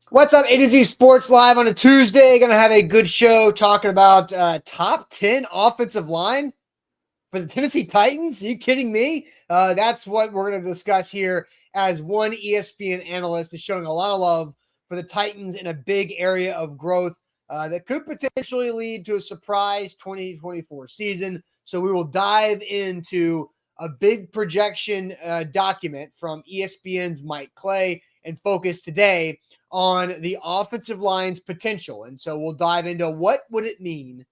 What's up, A to Z Sports Live on a Tuesday. Going to have a good show talking about top 10 offensive line for the Tennessee Titans. Are you kidding me? That's what we're going to discuss here as one ESPN analyst is showing a lot of love for the Titans in a big area of growth that could potentially lead to a surprise 2024 season. So we will dive into a big projection document from ESPN's Mike Clay and focus today on the offensive line's potential. And so we'll dive into what would it mean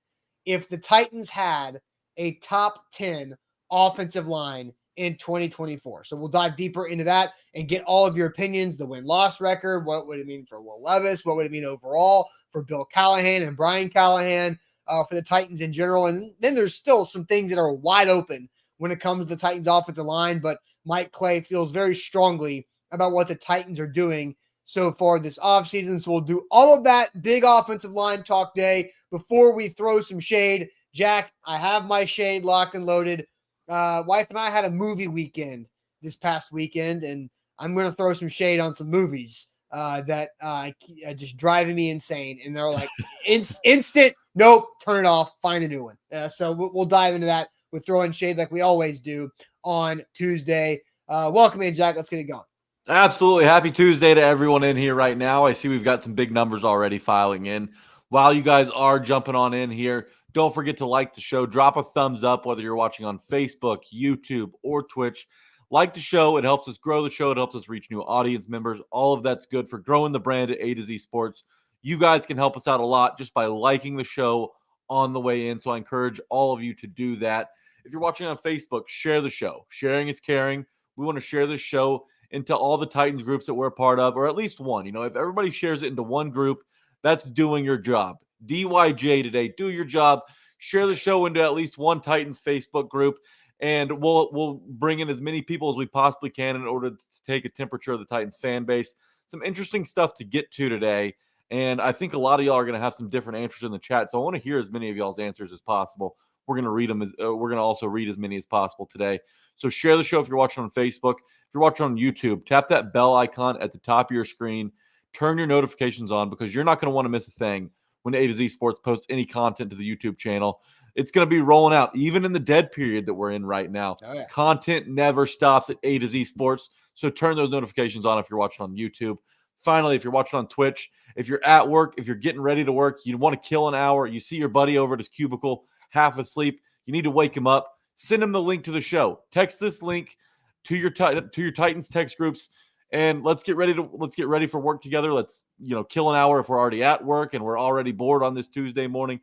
if the Titans had a top 10 offensive line in 2024. So we'll dive deeper into that and get all of your opinions, the win-loss record, what would it mean for Will Levis, what would it mean overall for Bill Callahan and Brian Callahan, for the Titans in general. And then there's still some things that are wide open when it comes to the Titans offensive line, but Mike Clay feels very strongly about what the Titans are doing so far this offseason. So we'll do all of that big offensive line talk day. Before we throw some shade, Jack, I have my shade locked and loaded. Wife and I had a movie weekend this past weekend, and I'm going to throw some shade on some movies that are just driving me insane. And they're like, instant, nope, turn it off, find a new one. So we'll dive into that with throwing shade like we always do on Tuesday. Welcome in, Jack. Let's get it going. Absolutely. Happy Tuesday to everyone in here right now. I see we've got some big numbers already filing in. While you guys are jumping on in here, don't forget to like the show. Drop a thumbs up, whether you're watching on Facebook, YouTube, or Twitch. Like the show. It helps us grow the show. It helps us reach new audience members. All of that's good for growing the brand at A to Z Sports. You guys can help us out a lot just by liking the show on the way in. So I encourage all of you to do that. If you're watching on Facebook, share the show. Sharing is caring. We want to share this show into all the Titans groups that we're a part of, or at least one. You know, if everybody shares it into one group, that's doing your job. DYJ today, do your job. Share the show into at least one Titans Facebook group, and we'll bring in as many people as we possibly can in order to take a temperature of the Titans fan base. Some interesting stuff to get to today, and I think a lot of y'all are going to have some different answers in the chat, so I want to hear as many of y'all's answers as possible. We're going to read them. We're going to also read as many as possible today. So share the show if you're watching on Facebook. If you're watching on YouTube, tap that bell icon at the top of your screen. Turn your notifications on because you're not going to want to miss a thing when A to Z Sports posts any content to the YouTube channel. It's going to be rolling out, even in the dead period that we're in right now. Oh, yeah. Content never stops at A to Z Sports. So turn those notifications on if you're watching on YouTube. Finally, if you're watching on Twitch, if you're at work, if you're getting ready to work, you want to kill an hour, you see your buddy over at his cubicle, half asleep, you need to wake him up, send him the link to the show. Text this link to your Titans text groups, and let's get ready for work together. Let's kill an hour if we're already at work and we're already bored on this Tuesday morning.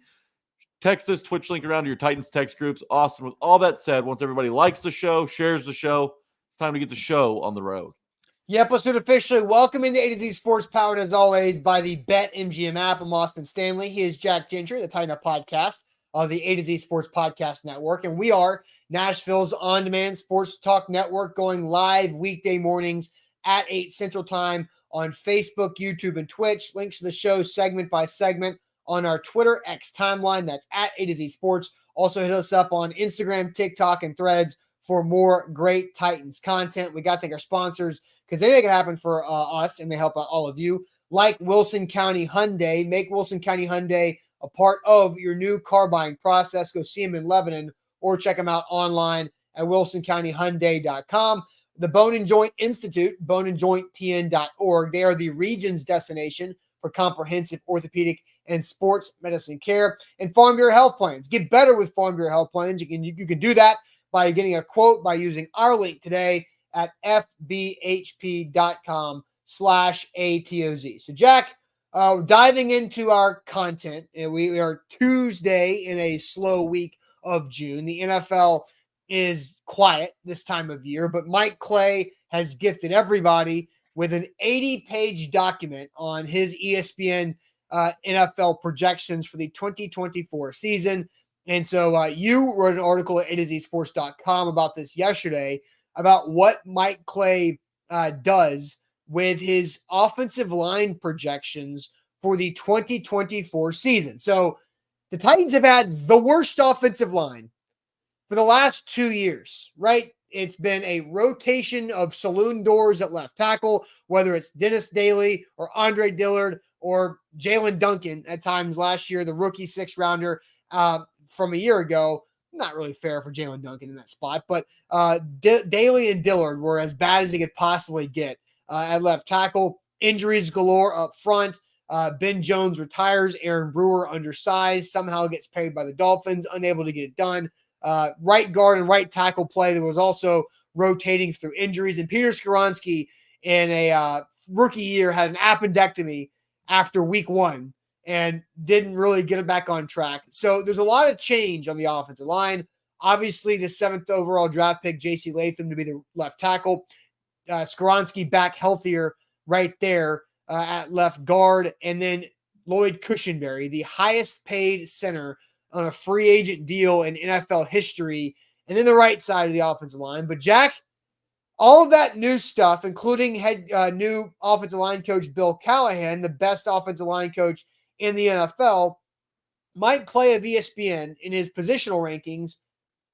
Text this Twitch link around to your Titans text groups. Austin, with all that said, once everybody likes the show, shares the show, it's time to get the show on the road. Yep, let's do it officially. Welcome into A to Z Sports, powered as always by the BetMGM app. I'm Austin Stanley. He is Jack Ginger, the Titan Up podcast of the A to Z Sports Podcast Network. And we are Nashville's on-demand sports talk network, going live weekday mornings at 8 Central Time on Facebook, YouTube, and Twitch. Links to the show segment by segment on our Twitter X timeline. That's at A to Z Sports. Also hit us up on Instagram, TikTok, and Threads for more great Titans content. We got to thank our sponsors because they make it happen for us, and they help out all of you, like Wilson County Hyundai. Make Wilson County Hyundai a part of your new car buying process. Go see them in Lebanon or check them out online at wilsoncountyhyundai.com. The Bone and Joint Institute, boneandjointtn.org. They are the region's destination for comprehensive orthopedic and sports medicine care. And Farm Bureau Health Plans. Get better with Farm Bureau Health Plans. You can do that by getting a quote by using our link today at fbhp.com/ATOZ. So, Jack, diving into our content, and we are Tuesday in a slow week of June. The NFL is quiet this time of year, but Mike Clay has gifted everybody with an 80-page document on his ESPN NFL projections for the 2024 season. And so you wrote an article at atozsports.com about this yesterday, about what Mike Clay does with his offensive line projections for the 2024 season. So the Titans have had the worst offensive line for the last 2 years, right? It's been a rotation of saloon doors at left tackle, whether it's Dennis Daly or Andre Dillard or Jalen Duncan at times last year, the rookie 6th-rounder from a year ago. Not really fair for Jalen Duncan in that spot, but Daly and Dillard were as bad as they could possibly get at left tackle. Injuries galore up front. Ben Jones retires. Aaron Brewer, undersized, somehow gets paid by the Dolphins, unable to get it done. Right guard and right tackle play that was also rotating through injuries. And Peter Skoronski in a rookie year had an appendectomy after week 1 and didn't really get it back on track. So there's a lot of change on the offensive line. Obviously, the 7th overall draft pick, J.C. Latham, to be the left tackle. Skoronski back healthier right there at left guard. And then Lloyd Cushenberry, the highest paid center on a free agent deal in NFL history, and then the right side of the offensive line. But Jack, all of that new stuff, including new offensive line coach Bill Callahan, the best offensive line coach in the NFL, Mike Clay of ESPN in his positional rankings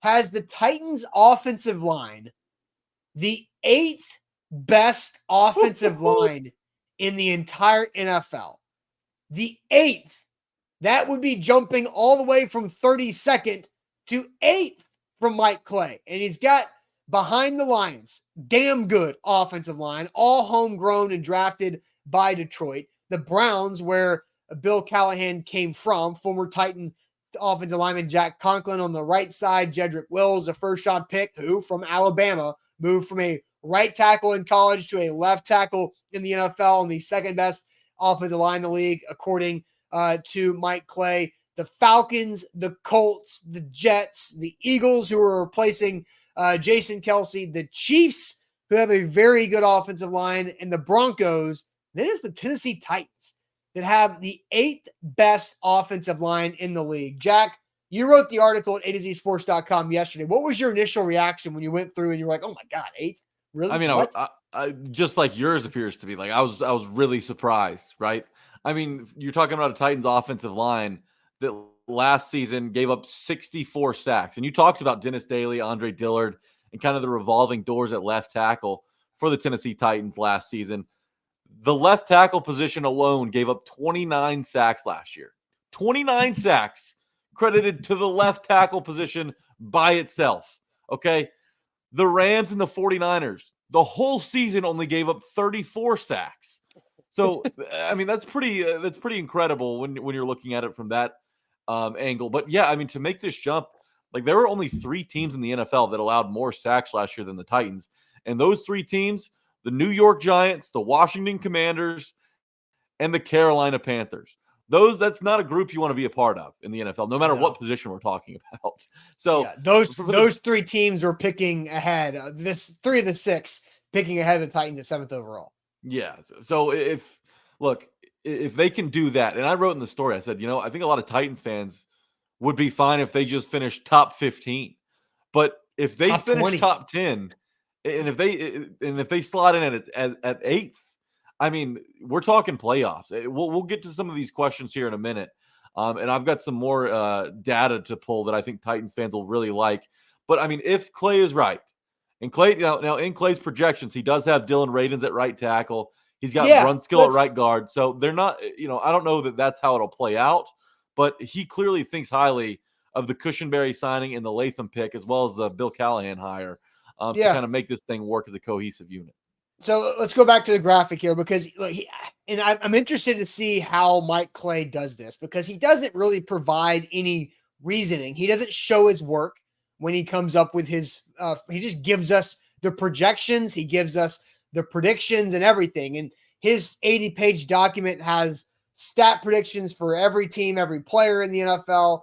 has the Titans offensive line the 8th best offensive line in the entire NFL. The 8th. That would be jumping all the way from 32nd to 8th from Mike Clay. And he's got behind the Lions, damn good offensive line, all homegrown and drafted by Detroit. The Browns, where Bill Callahan came from, former Titan offensive lineman Jack Conklin on the right side, Jedrick Wills, a first-round pick who, from Alabama, moved from a right tackle in college to a left tackle in the NFL and the second best offensive line in the league, according to Mike Clay. The Falcons, the Colts, the Jets, the Eagles, who are replacing Jason Kelsey, the Chiefs, who have a very good offensive line, and the Broncos. Then it's the Tennessee Titans that have the 8th best offensive line in the league. Jack, you wrote the article at AtoZSports.com yesterday. What was your initial reaction when you went through and you were like, oh my God, 8th? Really? I mean, I just like yours appears to be. Like I was really surprised, right? I mean, you're talking about a Titans offensive line that last season gave up 64 sacks. And you talked about Dennis Daly, Andre Dillard, and kind of the revolving doors at left tackle for the Tennessee Titans last season. The left tackle position alone gave up 29 sacks last year. 29 sacks credited to the left tackle position by itself. Okay. The Rams and the 49ers, the whole season only gave up 34 sacks. So, I mean, that's pretty incredible when you're looking at it from that angle. But yeah, I mean, to make this jump, like there were only 3 teams in the NFL that allowed more sacks last year than the Titans. And those 3 teams, the New York Giants, the Washington Commanders, and the Carolina Panthers. That's not a group you want to be a part of in the NFL, no matter what position we're talking about. So yeah, those 3 teams were picking ahead. 3 of the 6 picking ahead of the Titans at 7th overall. Yeah. So if they can do that, and I wrote in the story, I said, I think a lot of Titans fans would be fine if they just finished top 15. But if they finish top 10, and if they slot in at 8th, I mean, we're talking playoffs. We'll get to some of these questions here in a minute. And I've got some more data to pull that I think Titans fans will really like. But I mean, if Clay is right, and Clay now in Clay's projections, he does have Dylan Radins at right tackle. He's got Brunskill at right guard. So they're not, I don't know that that's how it'll play out, but he clearly thinks highly of the Cushenberry signing and the Latham pick, as well as the Bill Callahan hire to kind of make this thing work as a cohesive unit. So let's go back to the graphic here because I'm interested to see how Mike Clay does this because he doesn't really provide any reasoning. He doesn't show his work when he comes up with his he just gives us the projections. He gives us the predictions and everything. And his 80-page document has stat predictions for every team, every player in the NFL.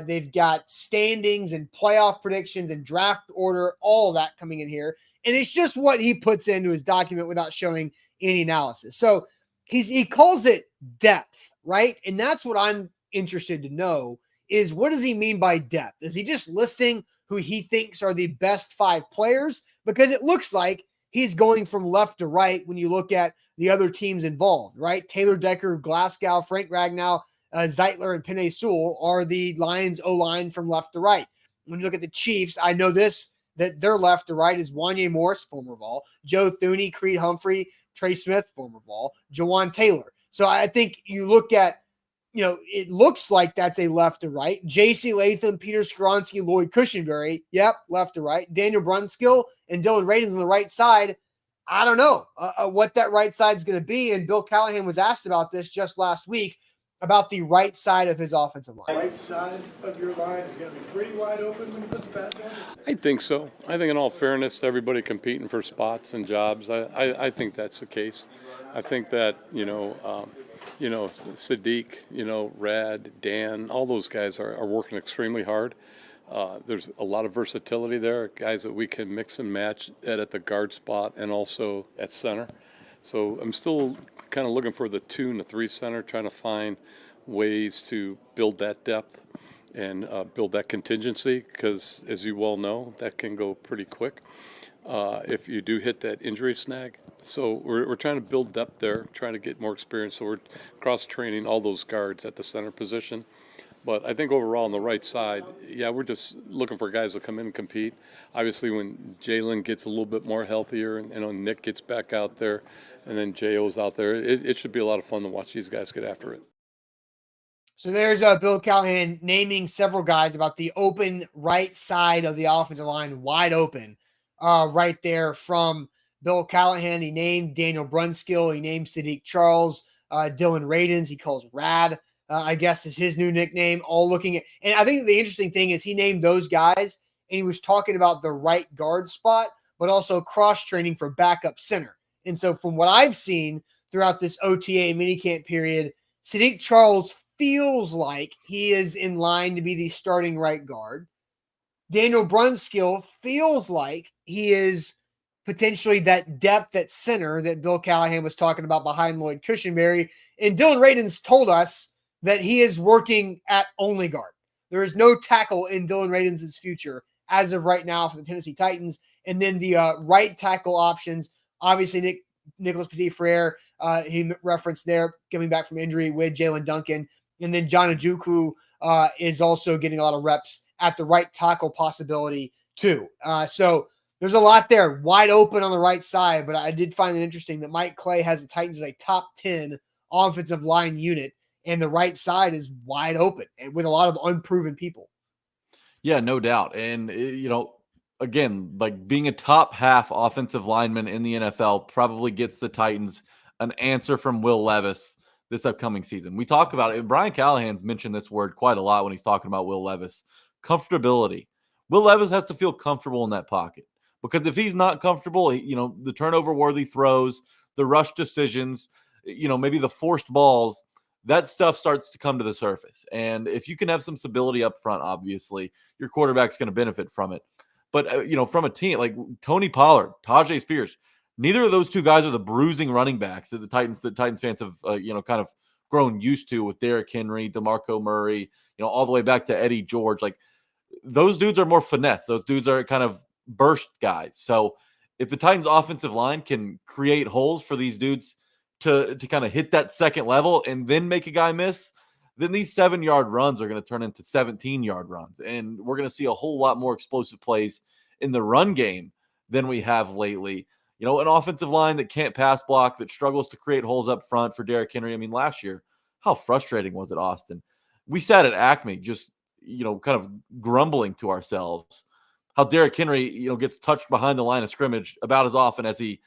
They've got standings and playoff predictions and draft order, all of that coming in here. And it's just what he puts into his document without showing any analysis. So he calls it depth, right? And that's what I'm interested to know is what does he mean by depth? Is he just listing who he thinks are the best 5 players? Because it looks like he's going from left to right when you look at the other teams involved, right? Taylor Decker, Glasgow, Frank Ragnow, Zeitler, and Penei Sewell are the Lions O-line from left to right. When you look at the Chiefs, I know this, that their left to right is Wanye Morris, former Vol, Joe Thuney, Creed Humphrey, Trey Smith, former Vol, Jawan Taylor. So I think you look at, it looks like that's a left to right. J.C. Latham, Peter Skoronski, Lloyd Cushenberry. Yep, left to right. Daniel Brunskill and Dylan Radins on the right side. I don't know what that right side is going to be. And Bill Callahan was asked about this just last week about the right side of his offensive line. Right side of your line is going to be pretty wide open when you put the pads on? I think so. I think in all fairness, everybody competing for spots and jobs, I think that's the case. I think that, Sadiq, Rad, Dan, all those guys are working extremely hard. There's a lot of versatility there, guys that we can mix and match at the guard spot and also at center. So I'm still kind of looking for the 2 and the 3 center, trying to find ways to build that depth and build that contingency, because as you well know, that can go pretty quick if you do hit that injury snag. So we're trying to build depth there, trying to get more experience. So we're cross-training all those guards at the center position. But I think overall on the right side, we're just looking for guys to come in and compete. Obviously, when Jalen gets a little bit more healthier and Nick gets back out there and then J.O.'s out there, it should be a lot of fun to watch these guys get after it. So there's Bill Callahan naming several guys about the open right side of the offensive line, wide open, right there from Bill Callahan. He named Daniel Brunskill. He named Sadiq Charles, Dylan Radins. He calls Rad, I guess is his new nickname, all looking at. And I think the interesting thing is he named those guys and he was talking about the right guard spot, but also cross-training for backup center. And so from what I've seen throughout this OTA minicamp period, Sadiq Charles feels like he is in line to be the starting right guard. Daniel Brunskill feels like he is potentially that depth at center that Bill Callahan was talking about behind Lloyd Cushenberry. And Dylan Radins told us that he is working at only guard. There is no tackle in Dylan Radins' future as of right now for the Tennessee Titans. And then the right tackle options, obviously Nicholas Petit-Frere, he referenced there, coming back from injury with Jalen Duncan. And then John Ojukwu is also getting a lot of reps at the right tackle possibility too. So there's a lot there, wide open on the right side. But I did find it interesting that Mike Clay has the Titans as a top 10 offensive line unit, and the right side is wide open and with a lot of unproven people. Yeah, no doubt. And, again, like being a top half offensive lineman in the NFL probably gets the Titans an answer from Will Levis this upcoming season. We talk about it, and Brian Callahan's mentioned this word quite a lot when he's talking about Will Levis. Comfortability. Will Levis has to feel comfortable in that pocket, because if he's not comfortable, the turnover-worthy throws, the rush decisions, maybe the forced balls, that stuff starts to come to the surface. And if you can have some stability up front, obviously, your quarterback's going to benefit from it. But, from a team like Tony Pollard, Tajay Spears, neither of those two guys are the bruising running backs that the Titans fans have, kind of grown used to with Derrick Henry, DeMarco Murray, all the way back to Eddie George. Like, those dudes are more finesse. Those dudes are kind of burst guys. So if the Titans offensive line can create holes for these dudes to kind of hit that second level and then make a guy miss, then these 7-yard runs are going to turn into 17-yard runs. And we're going to see a whole lot more explosive plays in the run game than we have lately. An offensive line that can't pass block, that struggles to create holes up front for Derrick Henry. I mean, last year, how frustrating was it, Austin? We sat at Acme just, kind of grumbling to ourselves how Derrick Henry, gets touched behind the line of scrimmage about as often as he,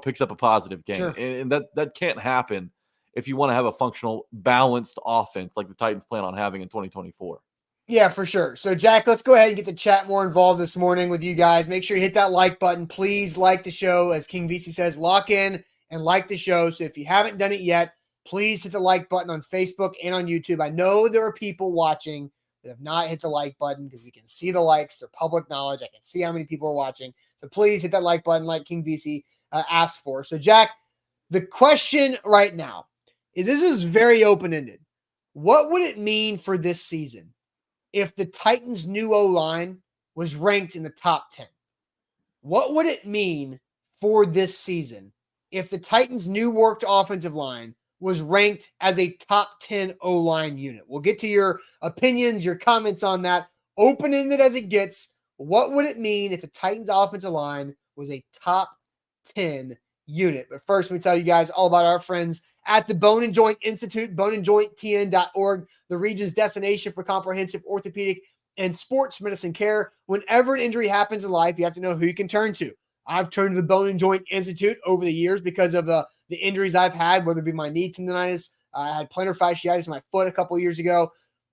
picks up a positive game. Sure. And that can't happen if you want to have a functional, balanced offense like the Titans plan on having in 2024. Yeah, for sure. So, Jack, let's go ahead and get the chat more involved this morning with you guys. Make sure you hit that like button. Please like the show. As King VC says, lock in and like the show. So if you haven't done it yet, please hit the like button on Facebook and on YouTube. I know there are people watching that have not hit the like button because we can see the likes. They're public knowledge. I can see how many people are watching. So please hit that like button like King VC asked for. So, Jack, the question right now, this is very open-ended. What would it mean for this season if the Titans' new O-line was ranked in the top 10? What would it mean for this season if the Titans' new worked offensive line was ranked as a top 10 O-line unit? We'll get to your opinions, your comments on that. Open-ended as it gets. What would it mean if the Titans offensive line was a top 10 unit? But first, let me tell you guys all about our friends at the Bone and Joint Institute, boneandjointtn.org, the region's destination for comprehensive orthopedic and sports medicine care. Whenever an injury happens in life, you have to know who you can turn to. I've turned to the Bone and Joint Institute over the years because of the injuries I've had, whether it be my knee tendonitis. I had plantar fasciitis in my foot a couple of years ago,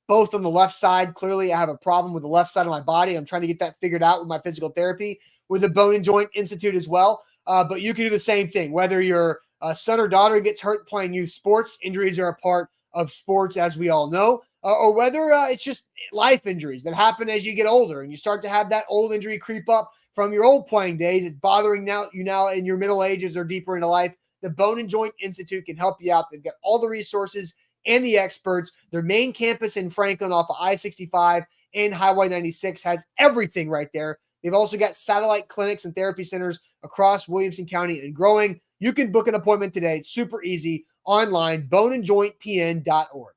both on the left side. Clearly, I have a problem with the left side of my body. I'm trying to get that figured out with my physical therapy with the Bone and Joint Institute as well. But you can do the same thing, whether your son or daughter gets hurt playing youth sports. Injuries are a part of sports, as we all know, or whether it's just life injuries that happen as you get older and you start to have that old injury creep up from your old playing days. It's bothering you now in your middle ages or deeper into life. The Bone and Joint Institute can help you out. They've got all the resources and the experts. Their main campus in Franklin off of I-65 and Highway 96 has everything right there. They've also got satellite clinics and therapy centers across Williamson County and growing. You can book an appointment today. It's super easy online, boneandjointtn.org.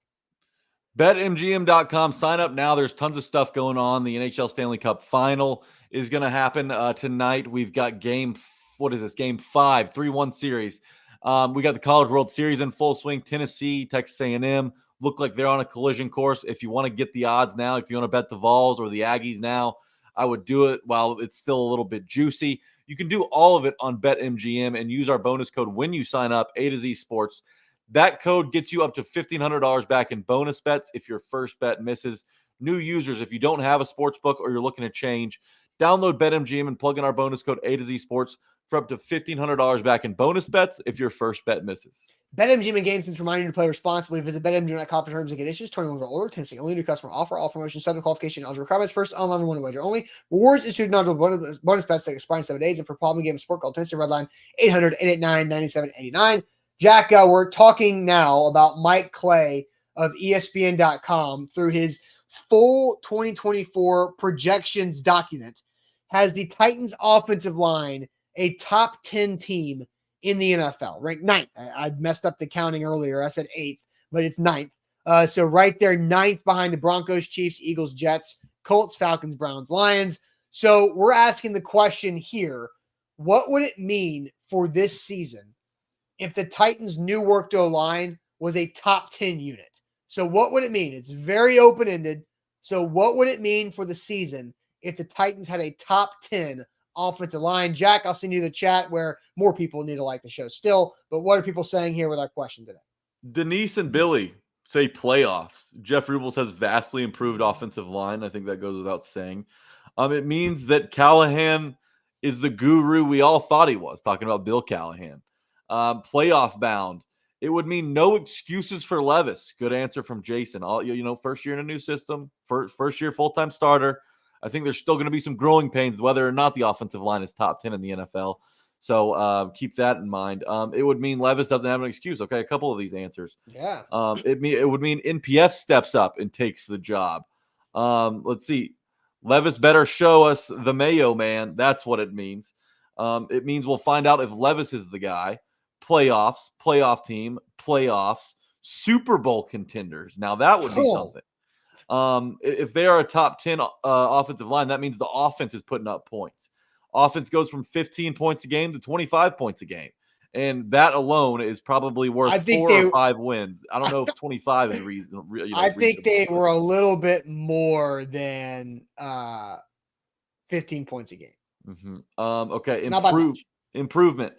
BetMGM.com. Sign up now. There's tons of stuff going on. The NHL Stanley Cup Final is going to happen tonight. We've got Game 5, 3-1 series. We got the College World Series in full swing. Tennessee, Texas A&M look like they're on a collision course. If you want to get the odds now, if you want to bet the Vols or the Aggies now, I would do it while it's still a little bit juicy. You can do all of it on BetMGM and use our bonus code when you sign up, A to Z Sports. That code gets you up to $1,500 back in bonus bets if your first bet misses. New users, if you don't have a sports book or you're looking to change, download BetMGM and plug in our bonus code A to Z Sports for up to $1,500 back in bonus bets if your first bet misses. BetMGM and GameSense remind you to play responsibly. Visit BetMGM.com for terms and conditions. 21 or older. Tennessee only. New customer offer. All promotions. Subject to qualification. Eligible requirements. First online one wager only. Rewards issued non-eligible bonus bets that expire in 7 days. And for problem game sport, call Tennessee Redline 800-889-9789. Jack, we're talking now about Mike Clay of ESPN.com through his full 2024 projections document. Has the Titans offensive line a top 10 team in the NFL, ranked 9th. I messed up the counting earlier. I said 8th, but it's 9th. So right there, 9th behind the Broncos, Chiefs, Eagles, Jets, Colts, Falcons, Browns, Lions. So we're asking the question here, what would it mean for this season if the Titans' new worked O-line was a top 10 unit? So what would it mean? It's very open-ended. So what would it mean for the season if the Titans had a top 10 offensive line? Jack, I'll send you the chat where more people need to like the show still. But what are people saying here with our question today? Denise and Billy say playoffs. Jeff Rubles has vastly improved offensive line. I think that goes without saying. It means that Callahan is the guru we all thought he was, talking about Bill Callahan. Playoff bound. It would mean no excuses for Levis. Good answer from Jason. First year in a new system, first year full-time starter. I think there's still going to be some growing pains whether or not the offensive line is top 10 in the NFL. So keep that in mind. It would mean Levis doesn't have an excuse. Okay, a couple of these answers. Yeah. It would mean NPF steps up and takes the job. Let's see. Levis better show us the Mayo man. That's what it means. It means we'll find out if Levis is the guy. Playoffs, playoff team, playoffs, Super Bowl contenders. Now that would be something. If they are a top 10 offensive line, that means the offense is putting up points. Offense goes from 15 points a game to 25 points a game. And that alone is probably worth 4 or 5 wins. I don't know if 25 is reasonable. I think they were a little bit more than 15 points a game. Mm-hmm. Okay. Improvement.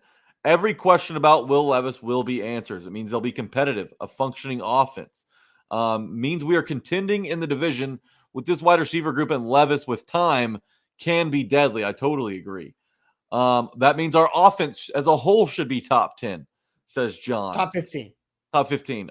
Every question about Will Levis will be answered. It means they'll be competitive, a functioning offense. Means we are contending in the division with this wide receiver group, and Levis with time can be deadly. I totally agree. That means our offense as a whole should be top 10, says John. Top 15. Top 15.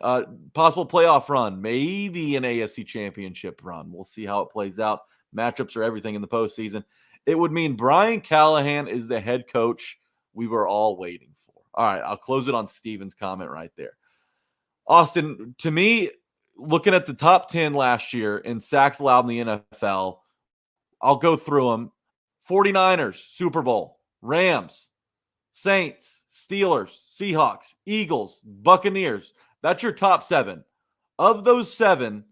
Possible playoff run, maybe an AFC championship run. We'll see how it plays out. Matchups are everything in the postseason. It would mean Brian Callahan is the head coach we were all waiting for. All right, I'll close it on Steven's comment right there. Austin, to me, looking at the top 10 last year in sacks allowed in the NFL, I'll go through them. 49ers, Super Bowl. Rams, Saints, Steelers, Seahawks, Eagles, Buccaneers. That's your top 7. Of those 7,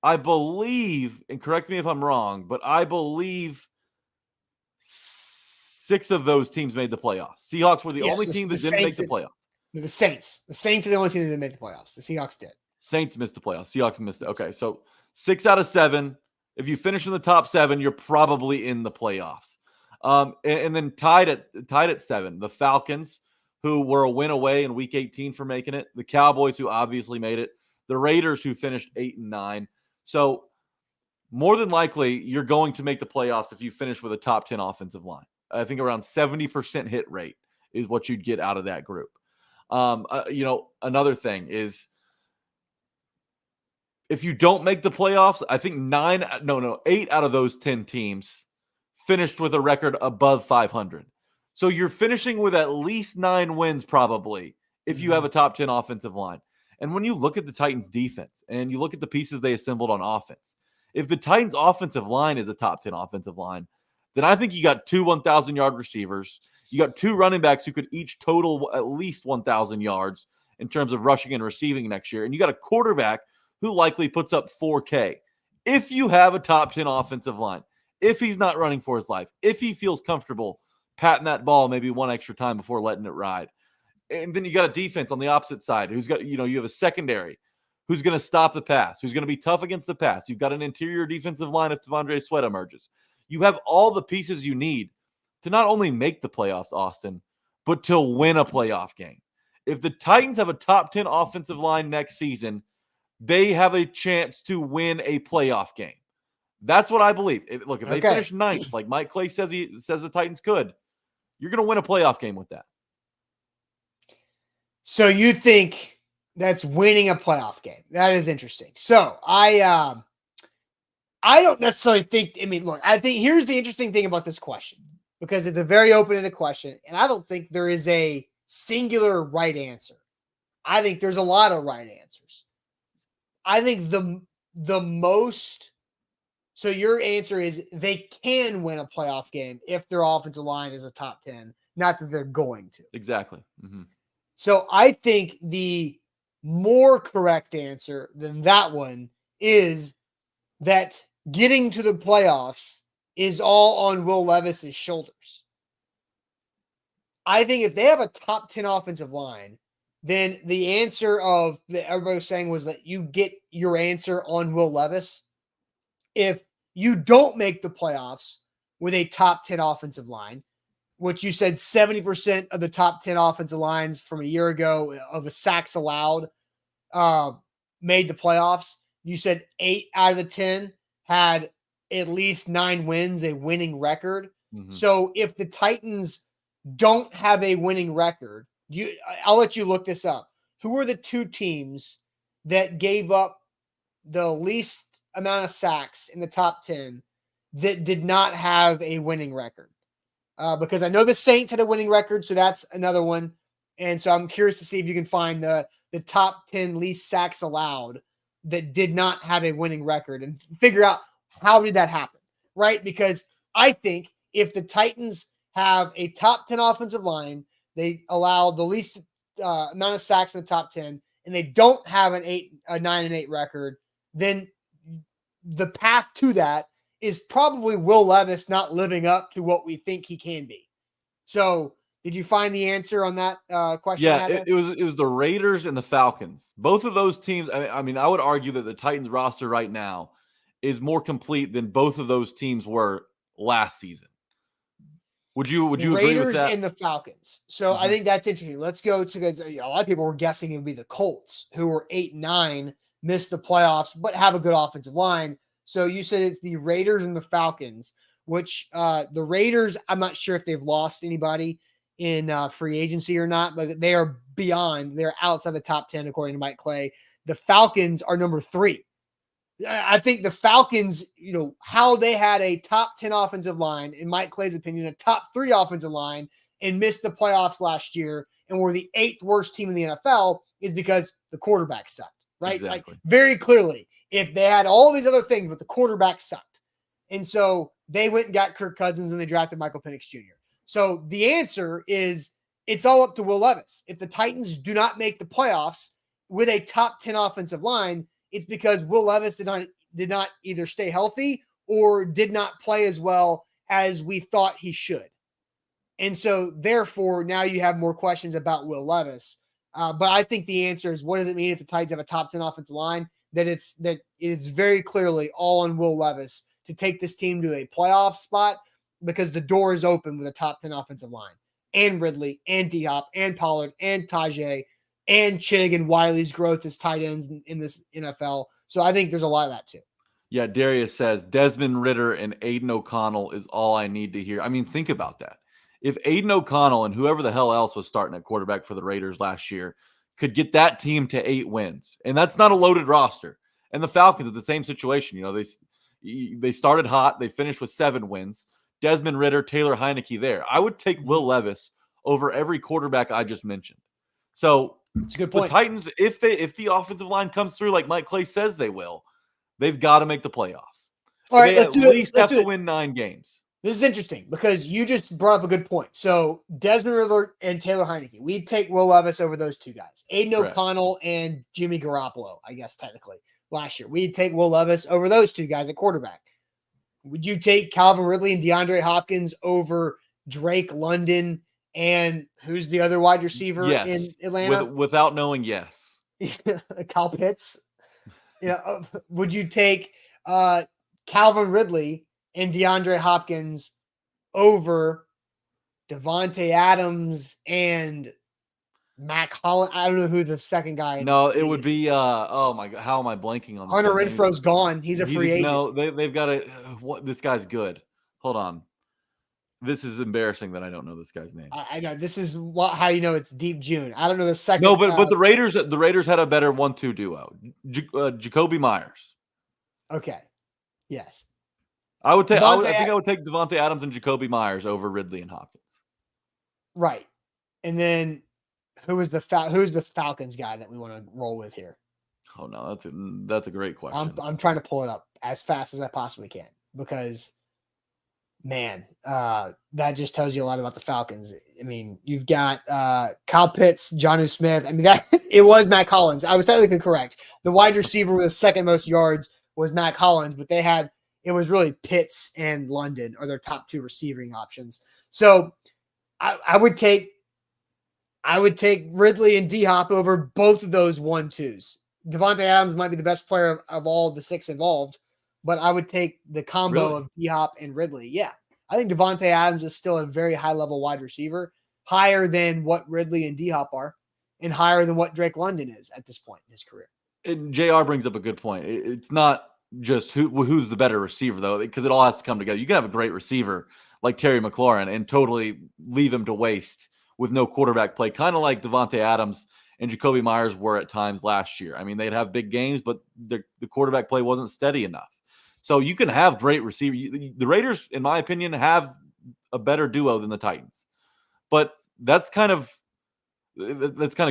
I believe, and correct me if I'm wrong, but I believe 6 of those teams made the playoffs. Seahawks were the only team that didn't make the playoffs. The Saints. The Saints are the only team that didn't make the playoffs. The Seahawks did. Saints missed the playoffs. Seahawks missed it. Okay, so 6 out of 7. If you finish in the top 7, you're probably in the playoffs. And then tied at 7, the Falcons, who were a win away in Week 18 for making it. The Cowboys, who obviously made it. The Raiders, who finished 8-9. So more than likely, you're going to make the playoffs if you finish with a top 10 offensive line. I think around 70% hit rate is what you'd get out of that group. Another thing is, if you don't make the playoffs, I think 8 out of those 10 teams finished with a record above 500. So you're finishing with at least 9 wins probably if you have a top 10 offensive line. And when you look at the Titans defense and you look at the pieces they assembled on offense, if the Titans offensive line is a top 10 offensive line, then I think you got 2 1,000-yard receivers. You got 2 running backs who could each total at least 1,000 yards in terms of rushing and receiving next year. And you got a quarterback who likely puts up 4K. If you have a top 10 offensive line, if he's not running for his life, if he feels comfortable patting that ball maybe one extra time before letting it ride. And then you got a defense on the opposite side who's got, you have a secondary who's going to stop the pass, who's going to be tough against the pass. You've got an interior defensive line if Devondre Sweat emerges. You have all the pieces you need to not only make the playoffs, Austin, but to win a playoff game. If the Titans have a top 10 offensive line next season, they have a chance to win a playoff game. That's what I believe. If they finish 9th, like Mike Clay says the Titans could, you're going to win a playoff game with that. So you think that's winning a playoff game? That is interesting. So I don't necessarily think. I mean, look, I think here's the interesting thing about this question, because it's a very open-ended question, and I don't think there is a singular right answer. I think there's a lot of right answers. I think the most. So your answer is they can win a playoff game if their offensive line is a top 10, not that they're going to. Exactly. Mm-hmm. So I think the more correct answer than that one is that getting to the playoffs is all on Will Levis's shoulders. I think if they have a top 10 offensive line, then the answer of that everybody was saying was that you get your answer on Will Levis. If you don't make the playoffs with a top 10 offensive line, which you said 70% of the top 10 offensive lines from a year ago of a sacks allowed made the playoffs. You said 8 out of the 10 had at least 9 wins, a winning record. Mm-hmm. So if the Titans don't have a winning record, I'll let you look this up. Who were the 2 teams that gave up the least amount of sacks in the top 10 that did not have a winning record? Because I know the Saints had a winning record, so that's another one. And so I'm curious to see if you can find the top 10 least sacks allowed that did not have a winning record and figure out how did that happen, right? Because I think if the Titans have a top 10 offensive line, they allow the least amount of sacks in the top 10, and they don't have a 9-8 record, then the path to that is probably Will Levis not living up to what we think he can be. So did you find the answer on that question? Yeah, it was the Raiders and the Falcons. Both of those teams. I mean, I would argue that the Titans roster right now is more complete than both of those teams were last season. Would you agree with that? Raiders and the Falcons. So I think that's interesting. Let's go to, because a lot of people were guessing it would be the Colts, who were 8-9, missed the playoffs, but have a good offensive line. So you said it's the Raiders and the Falcons, which the Raiders, I'm not sure if they've lost anybody in free agency or not, but they are beyond. They're outside the top 10, according to Mike Clay. The Falcons are number 3. I think the Falcons, how they had a top 10 offensive line, in Mike Clay's opinion, a top 3 offensive line, and missed the playoffs last year and were the 8th worst team in the NFL is because the quarterback sucked, right? Exactly. Like, very clearly, if they had all these other things, but the quarterback sucked. And so they went and got Kirk Cousins and they drafted Michael Penix Jr. So the answer is it's all up to Will Levis. If the Titans do not make the playoffs with a top 10 offensive line, it's because Will Levis did not either stay healthy or did not play as well as we thought he should. And so, therefore, now you have more questions about Will Levis. But I think the answer is, what does it mean if the Titans have a top 10 offensive line? That it is very clearly all on Will Levis to take this team to a playoff spot, because the door is open with a top 10 offensive line. And Ridley, and D-Hop, and Pollard, and Tajay, and Chig and Wiley's growth as tight ends in this NFL. So I think there's a lot of that too. Yeah, Darius says Desmond Ridder and Aiden O'Connell is all I need to hear. I mean, think about that. If Aiden O'Connell and whoever the hell else was starting at quarterback for the Raiders last year could get that team to 8 wins, and that's not a loaded roster. And the Falcons are the same situation. You know, they started hot. They finished with 7 wins. Desmond Ridder, Taylor Heineke there. I would take Will Levis over every quarterback I just mentioned. So it's a good point. The Titans, if the offensive line comes through like Mike Clay says they will, they've got to make the playoffs. All right, they at least have to win 9 games. This is interesting because you just brought up a good point. So Desmond Ridder and Taylor Heineke, we'd take Will Levis over those 2 guys. Aiden O'Connell and Jimmy Garoppolo, I guess technically, last year. We'd take Will Levis over those 2 guys at quarterback. Would you take Calvin Ridley and DeAndre Hopkins over Drake London and who's the other wide receiver in Atlanta? Without knowing, yes. Kyle Pitts. Yeah. Would you take Calvin Ridley and DeAndre Hopkins over Devontae Adams and Mac Holland? I don't know who the second guy. No, it would be. Oh my God, how am I blanking on? Hunter Renfro's gone. He's a free agent. No, they've got a. What? This guy's good. Hold on. This is embarrassing that I don't know this guy's name. I know this is how you know it's deep June. I don't know the second. No, but the Raiders had a better 1-2 duo. Jacoby Myers. Okay. Yes. I would take. I think I would take Devontae Adams and Jacoby Myers over Ridley and Hopkins. Right, and then who's the Falcons guy that we want to roll with here? Oh no, that's a great question. I'm trying to pull it up as fast as I possibly can because, man, that just tells you a lot about the Falcons. I mean, you've got Kyle Pitts, Jonnu Smith. I mean, it was Matt Collins. I was technically correct. The wide receiver with the second most yards was Matt Collins, but it was really Pitts and London are their top 2 receiving options. So I would take Ridley and D-Hop over both of those 1-2s. Devontae Adams might be the best player of all the 6 involved, but I would take the combo of D-Hop and Ridley. Yeah. I think Devontae Adams is still a very high-level wide receiver, higher than what Ridley and D-Hop are, and higher than what Drake London is at this point in his career. And JR brings up a good point. It's not just who's the better receiver, though, because it all has to come together. You can have a great receiver like Terry McLaurin and totally leave him to waste with no quarterback play, kind of like Devontae Adams and Jacoby Myers were at times last year. I mean, they'd have big games, but the quarterback play wasn't steady enough. So you can have great receiver. The Raiders, in my opinion, have a better duo than the Titans, but that's kind of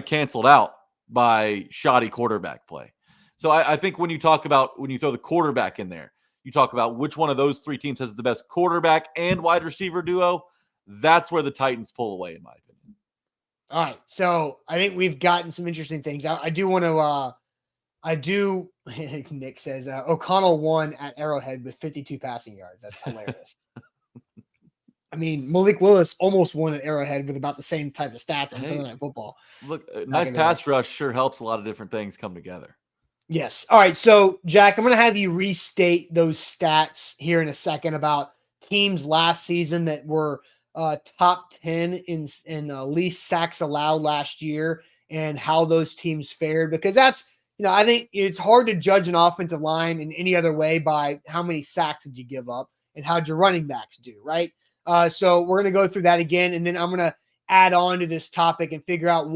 canceled out by shoddy quarterback play. So I think when you throw the quarterback in there, you talk about which one of those 3 teams has the best quarterback and wide receiver duo. That's where the Titans pull away, in my opinion. All right. So I think we've gotten some interesting things. I do want to, Nick says, O'Connell won at Arrowhead with 52 passing yards. That's hilarious. I mean, Malik Willis almost won at Arrowhead with about the same type of stats on Sunday Night Football. Look, nice pass rush sure helps a lot of different things come together. Yes. All right. So, Jack, I'm going to have you restate those stats here in a second about teams last season that were top 10 in least sacks allowed last year and how those teams fared, because that's, I think it's hard to judge an offensive line in any other way by how many sacks did you give up and how did your running backs do, right? So we're going to go through that again, and then I'm going to add on to this topic and figure out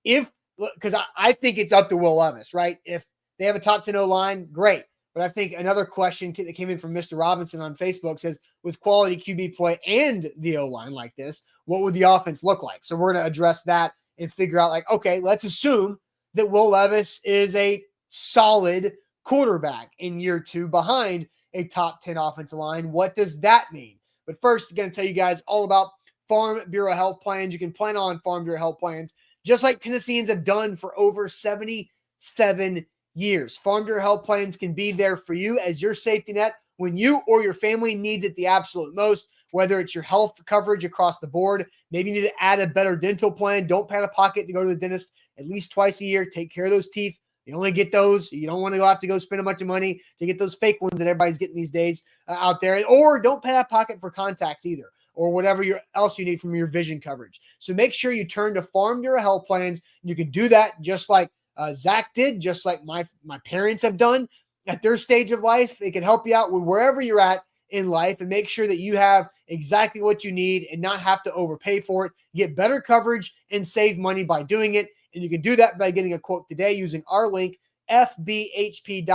because I think it's up to Will Levis, right? If they have a top 10 O-line, great. But I think another question that came in from Mr. Robinson on Facebook says, with quality QB play and the O-line like this, what would the offense look like? So we're going to address that and figure out, okay, let's assume that Will Levis is a solid quarterback in year 2 behind a top 10 offensive line. What does that mean? But first, I'm going to tell you guys all about Farm Bureau Health Plans. You can plan on Farm Bureau Health Plans just like Tennesseans have done for over 77 years. Farm Bureau Health Plans can be there for you as your safety net when you or your family needs it the absolute most, whether it's your health coverage across the board. Maybe you need to add a better dental plan. Don't pay out of pocket to go to the dentist at least twice a year. Take care of those teeth. You only get those. You don't want to have to go spend a bunch of money to get those fake ones that everybody's getting these days out there. Or don't pay out of pocket for contacts either, or whatever else you need from your vision coverage. So make sure you turn to Farm Bureau Health Plans. You can do that just like Zach did, just like my parents have done at their stage of life. It can help you out with wherever you're at in life and make sure that you have exactly what you need and not have to overpay for it. Get better coverage and save money by doing it. And you can do that by getting a quote today using our link, fbhp.com/ATOZ.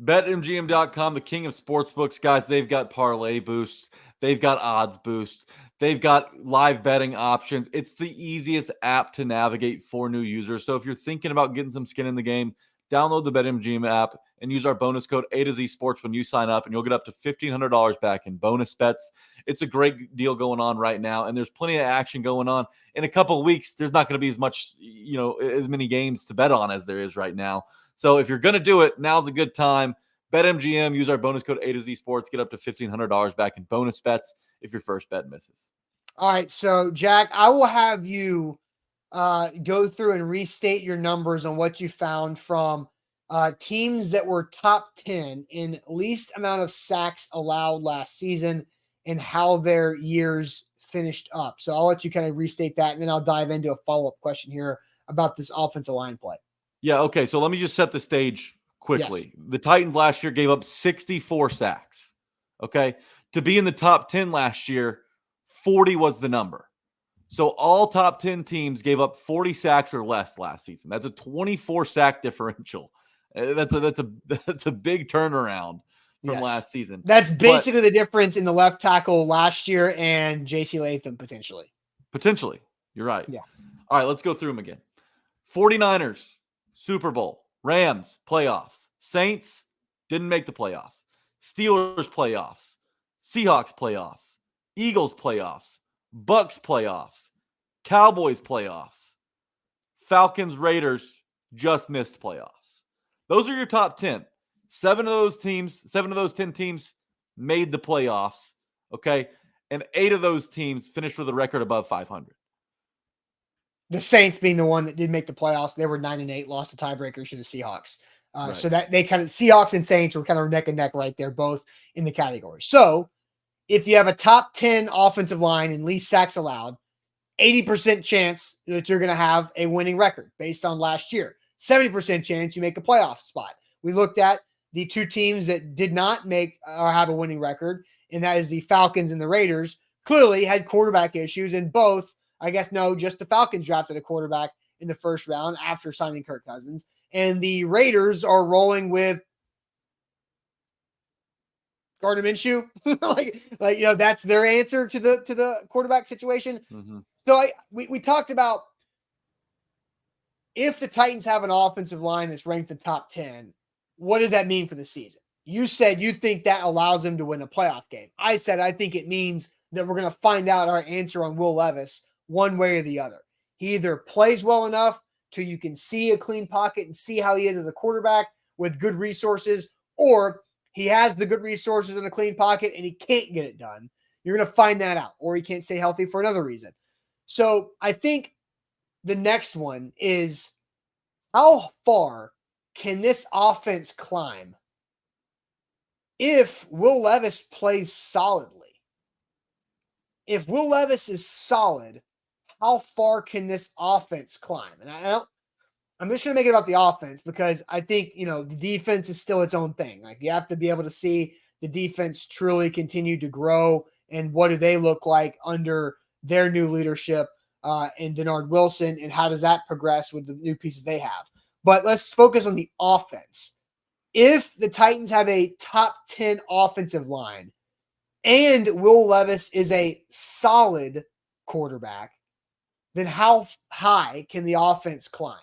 BetMGM.com, the king of sportsbooks, guys. They've got parlay boosts. They've got odds boosts. They've got live betting options. It's the easiest app to navigate for new users. So if you're thinking about getting some skin in the game, download the BetMGM app and use our bonus code A2Z Sports when you sign up, and you'll get up to $1,500 back in bonus bets. It's a great deal going on right now, and there's plenty of action going on. In a couple of weeks, there's not going to be as much, as many games to bet on as there is right now. So if you're going to do it, now's a good time. BetMGM, use our bonus code A2Z Sports, get up to $1,500 back in bonus bets if your first bet misses. All right, so Jack, I will have you go through and restate your numbers on what you found from teams that were top 10 in least amount of sacks allowed last season and how their years finished up. So I'll let you kind of restate that, and then I'll dive into a follow-up question here about this offensive line play. Yeah, okay, so let me just set the stage quickly. Yes. The Titans last year gave up 64 sacks, okay? To be in the top 10 last year, 40 was the number. So all top 10 teams gave up 40 sacks or less last season. That's a 24 sack differential. That's a big turnaround from last season. That's basically the difference in the left tackle last year and JC Latham potentially. Potentially. You're right. Yeah. All right, let's go through them again. 49ers, Super Bowl. Rams, playoffs. Saints, didn't make the playoffs. Steelers, playoffs. Seahawks, playoffs. Eagles, playoffs. Bucks, playoffs. Cowboys, playoffs. Falcons, Raiders, just missed playoffs. Those are your top 10. 7 of those 10 teams made the playoffs, okay? And 8 of those teams finished with a record above 500. The Saints being the one that did make the playoffs. They were 9-8, lost the tiebreakers to the Seahawks. Right. So that they kind of, Seahawks and Saints were kind of neck and neck right there, both in the category. So if you have a top 10 offensive line and least sacks allowed, 80% chance that you're going to have a winning record based on last year. 70% chance you make a playoff spot. We looked at the two teams that did not make or have a winning record, and that is the Falcons and the Raiders. Clearly had quarterback issues, and both, I guess, no, just the Falcons drafted a quarterback in the first round after signing Kirk Cousins, and the Raiders are rolling with Gardner Minshew. That's their answer to the quarterback situation. Mm-hmm. So we talked about if the Titans have an offensive line that's ranked in the top 10, what does that mean for the season? You said you think that allows them to win a playoff game. I said I think it means that we're going to find out our answer on Will Levis one way or the other. He either plays well enough till you can see a clean pocket and see how he is as a quarterback with good resources, or he has the good resources in a clean pocket and he can't get it done. You're going to find that out, or he can't stay healthy for another reason. So I think the next one is, how far can this offense climb if Will Levis plays solidly? If Will Levis is solid, how far can this offense climb? And I'm just going to make it about the offense because I think, the defense is still its own thing. Like, you have to be able to see the defense truly continue to grow, and what do they look like under their new leadership and Denard Wilson, and how does that progress with the new pieces they have? But let's focus on the offense. If the Titans have a top 10 offensive line and Will Levis is a solid quarterback, then how high can the offense climb?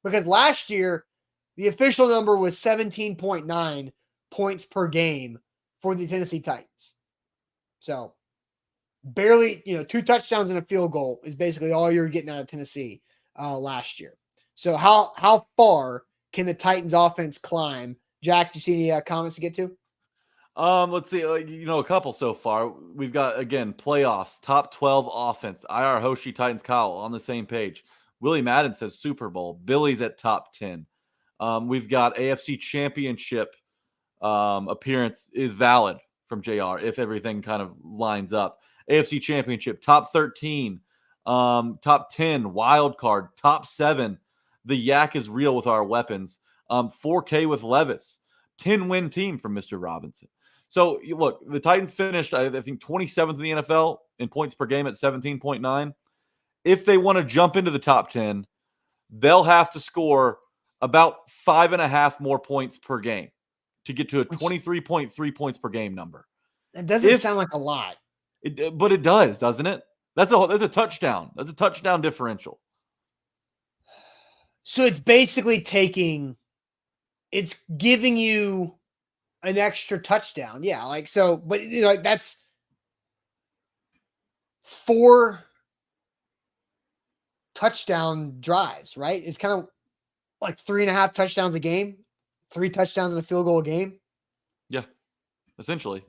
Because last year, the official number was 17.9 points per game for the Tennessee Titans. So barely, 2 touchdowns and a field goal is basically all you're getting out of Tennessee last year. So how far can the Titans offense climb Jack, do you see any comments to get to? Let's see. A couple so far. We've got again playoffs, top 12 offense. IR Hoshi Titans Kyle on the same page. Willie Madden says Super Bowl. Billy's at top 10. We've got AFC Championship appearance is valid from JR if everything kind of lines up. AFC Championship, top 13, top 10, wild card, top 7. The yak is real with our weapons. 4K with Levis, 10-win team from Mr. Robinson. So look, the Titans finished, I think, 27th in the NFL in points per game at 17.9. If they want to jump into the top 10, they'll have to score about 5.5 more points per game to get to a 23.3 points per game number. That doesn't sound like a lot. But it does, doesn't it? That's a touchdown. That's a touchdown differential. So it's basically it's giving you an extra touchdown. Yeah. Like, so, but like that's 4 touchdown drives, right? It's kind of like 3.5 touchdowns a game, 3 touchdowns and a field goal a game. Yeah, essentially.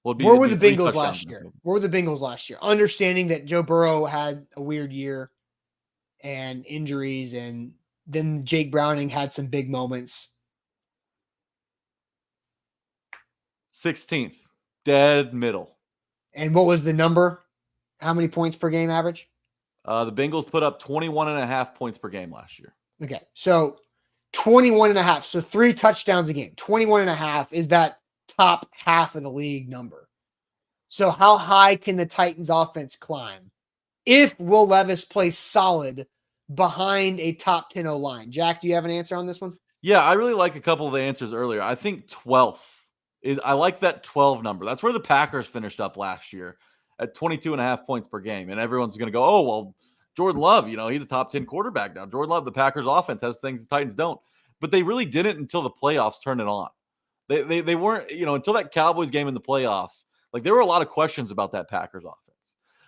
Where were the Bengals last year? Where were the Bengals last year? Understanding that Joe Burrow had a weird year and injuries, and then Jake Browning had some big moments. 16th, dead middle. And what was the number? How many points per game average? The Bengals put up 21.5 points per game last year. Okay, so 21.5. So 3 touchdowns a game. 21.5 is that top half of the league number. So how high can the Titans offense climb if Will Levis plays solid behind a top 10 O-line? Jack, do you have an answer on this one? Yeah, I really like a couple of the answers earlier. I think 12th I like that 12 number. That's where the Packers finished up last year at 22.5 points per game. And everyone's going to go, oh, well, Jordan Love, he's a top 10 quarterback now. Jordan Love, the Packers offense has things the Titans don't. But they really didn't until the playoffs turned it on. They weren't, until that Cowboys game in the playoffs. Like, there were a lot of questions about that Packers offense.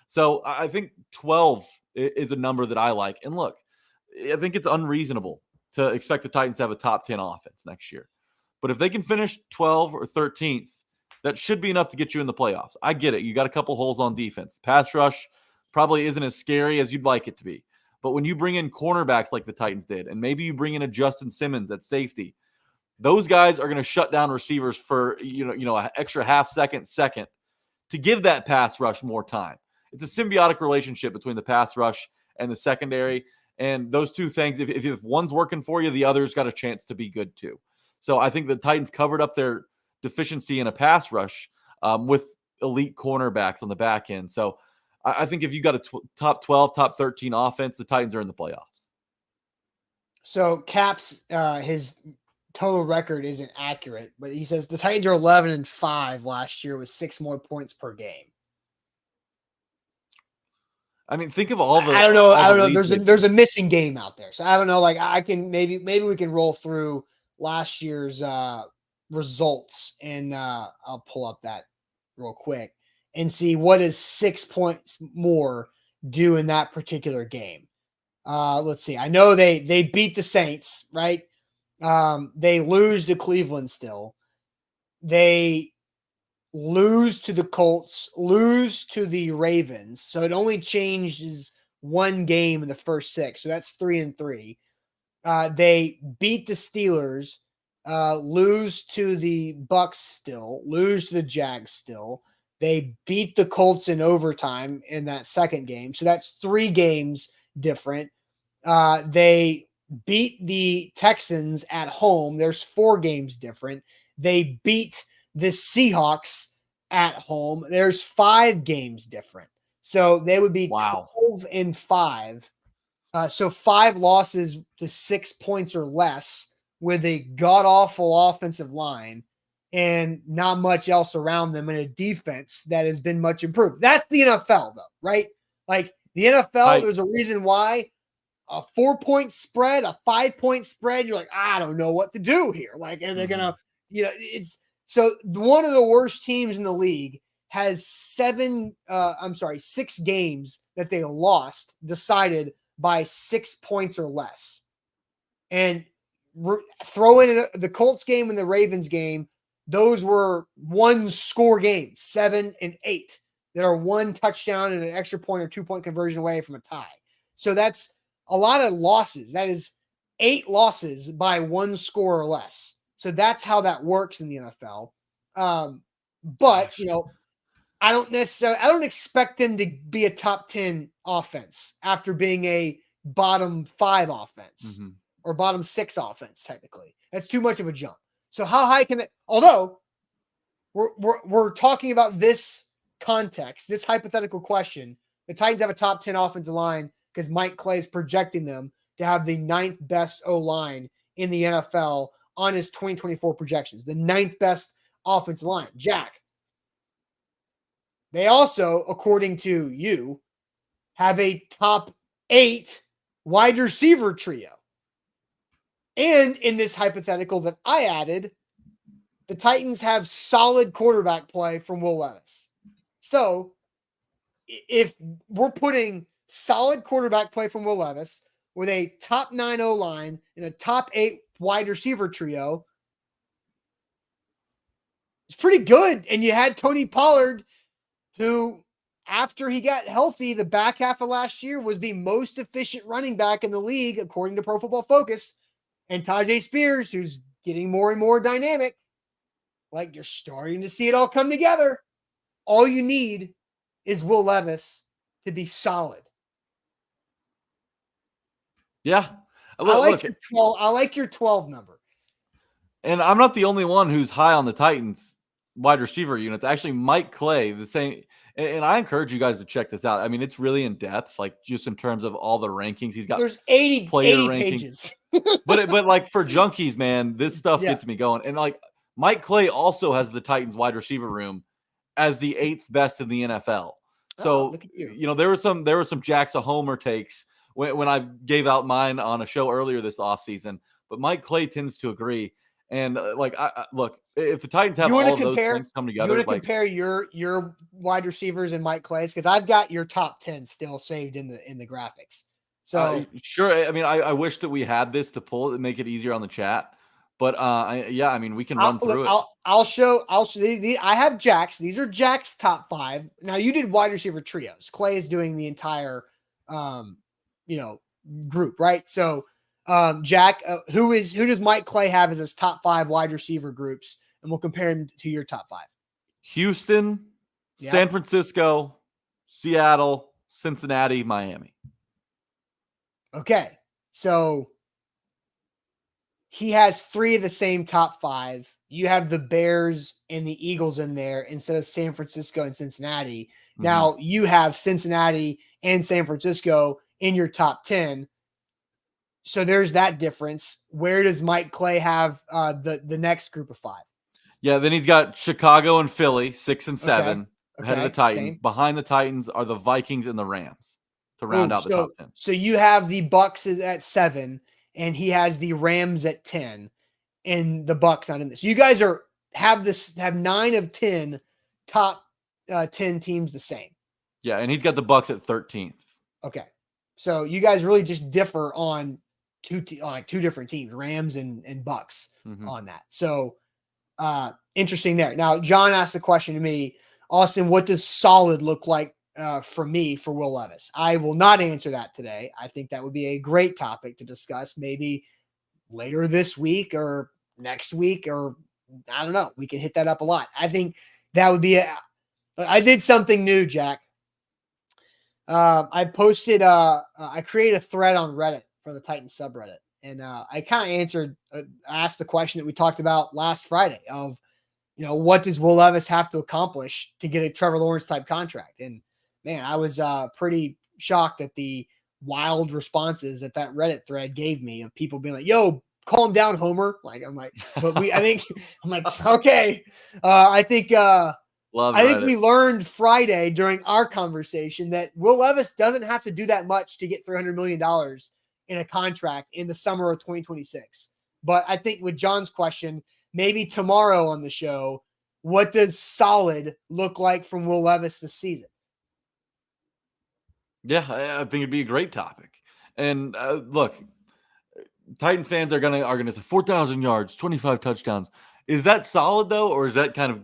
So I think 12 is a number that I like. And look, I think it's unreasonable to expect the Titans to have a top 10 offense next year. But if they can finish 12 or 13th, that should be enough to get you in the playoffs. I get it. You got a couple holes on defense. Pass rush probably isn't as scary as you'd like it to be. But when you bring in cornerbacks like the Titans did, and maybe you bring in a Justin Simmons at safety, those guys are going to shut down receivers for an extra half second to give that pass rush more time. It's a symbiotic relationship between the pass rush and the secondary. And those two things, if one's working for you, the other's got a chance to be good too. So I think the Titans covered up their deficiency in a pass rush with elite cornerbacks on the back end. So I think if you got a top 12, top 13 offense, the Titans are in the playoffs. So Cap's his total record isn't accurate, but he says the Titans are 11-5 last year with 6 more points per game. I mean, think of all the. I don't know. There's a missing game out there, so I don't know. Like, I can maybe we can roll through last year's results, and I'll pull up that real quick and see what is 6 points more do in that particular game. Let's see. I know they beat the Saints, right? They lose to Cleveland still. They lose to the Colts, lose to the Ravens. So it only changes 1 game in the first 6. So that's 3-3. They beat the Steelers, lose to the Bucks still, lose to the Jags still. They beat the Colts in overtime in that second game. So that's 3 games different. They beat the Texans at home. There's 4 games different. They beat the Seahawks at home. There's 5 games different. So they would be 12-5. So 5 losses to 6 points or less with a god-awful offensive line and not much else around them, and a defense that has been much improved. That's the NFL, though, right? Like, the NFL, there's a reason why a 4-point spread, a 5-point spread, you're like, I don't know what to do here. Like, are they going to, it's so one of the worst teams in the league has 6 games that they lost decided by 6 points or less. And throw in the Colts game and the Ravens game. Those were 1-score games, 7 and 8, that are 1 touchdown and an extra point or 2-point conversion away from a tie. So that's a lot of losses. That is 8 losses by 1 score or less. So that's how that works in the NFL. But I don't expect them to be a top 10 offense after being a bottom 5 offense or bottom 6 offense. Technically, that's too much of a jump. So how high can they? Although we're talking about this context, this hypothetical question, the Titans have a top 10 offensive line because Mike Clay is projecting them to have the 9th best O-line in the NFL on his 2024 projections, the 9th best offensive line. Jack, they also, according to you, have a top 8 wide receiver trio. And in this hypothetical that I added, the Titans have solid quarterback play from Will Levis. So if we're putting solid quarterback play from Will Levis with a top 9 O-line and a top 8 wide receiver trio, it's pretty good. And you had Tony Pollard, who, after he got healthy, the back half of last year was the most efficient running back in the league, according to Pro Football Focus. And Tajay Spears, who's getting more and more dynamic. Like, you're starting to see it all come together. All you need is Will Levis to be solid. Yeah. I like your 12 number. And I'm not the only one who's high on the Titans wide receiver units. Actually, Mike Clay, the same. And I encourage you guys to check this out. I mean, it's really in depth, like just in terms of all the rankings. He's got there's 80 rankings. pages. but like for junkies, man, this stuff gets me going. And like Mike Clay also has the Titans wide receiver room as the 8th best in the NFL. So look at you. There were some Jackson Homer takes when I gave out mine on a show earlier this offseason. But Mike Clay tends to agree. And look, if the Titans have all of those things come together, do you want to compare your wide receivers and Mike Clay's? Because I've got your top 10 still saved in the graphics. So sure. I mean, I wish that we had this to pull it and make it easier on the chat. But I mean, we can run through it. I'll show. I have Jack's. These are Jack's top 5. Now you did wide receiver trios. Clay is doing the entire, group, right? So. Jack, who does Mike Clay have as his top 5 wide receiver groups? And we'll compare him to your top 5. Houston, San Francisco, Seattle, Cincinnati, Miami. Okay. So he has 3 of the same top 5. You have the Bears and the Eagles in there instead of San Francisco and Cincinnati. Mm-hmm. Now you have Cincinnati and San Francisco in your top 10. So there's that difference. Where does Mike Clay have the next group of 5? Yeah, then he's got Chicago and Philly, 6 and 7, ahead of the Titans. Same. Behind the Titans are the Vikings and the Rams to round out the top 10. So you have the Bucks at 7, and he has the Rams at 10, and the Bucks not in this. So you guys have 9 of 10 top 10 teams the same. Yeah, and he's got the Bucks at 13th. Okay, so you guys really just differ on two different teams, Rams and Bucks on that. So interesting there. Now, John asked the question to me, Austin, what does solid look like for me for Will Levis? I will not answer that today. I think that would be a great topic to discuss maybe later this week or next week, or I don't know. We can hit that up a lot. I think that would be I did something new, Jack. I posted I created a thread on Reddit for the Titans subreddit. And I kind of asked the question that we talked about last Friday of, what does Will Levis have to accomplish to get a Trevor Lawrence type contract? And man, I was pretty shocked at the wild responses that Reddit thread gave me of people being like, yo, calm down, Homer. I'm like, okay. I think we learned Friday during our conversation that Will Levis doesn't have to do that much to get $300 million in a contract in the summer of 2026. But I think with John's question, maybe tomorrow on the show, what does solid look like from Will Levis this season? Yeah, I think it'd be a great topic. And look, Titans fans are gonna say 4,000 yards, 25 touchdowns. Is that solid though, or is that kind of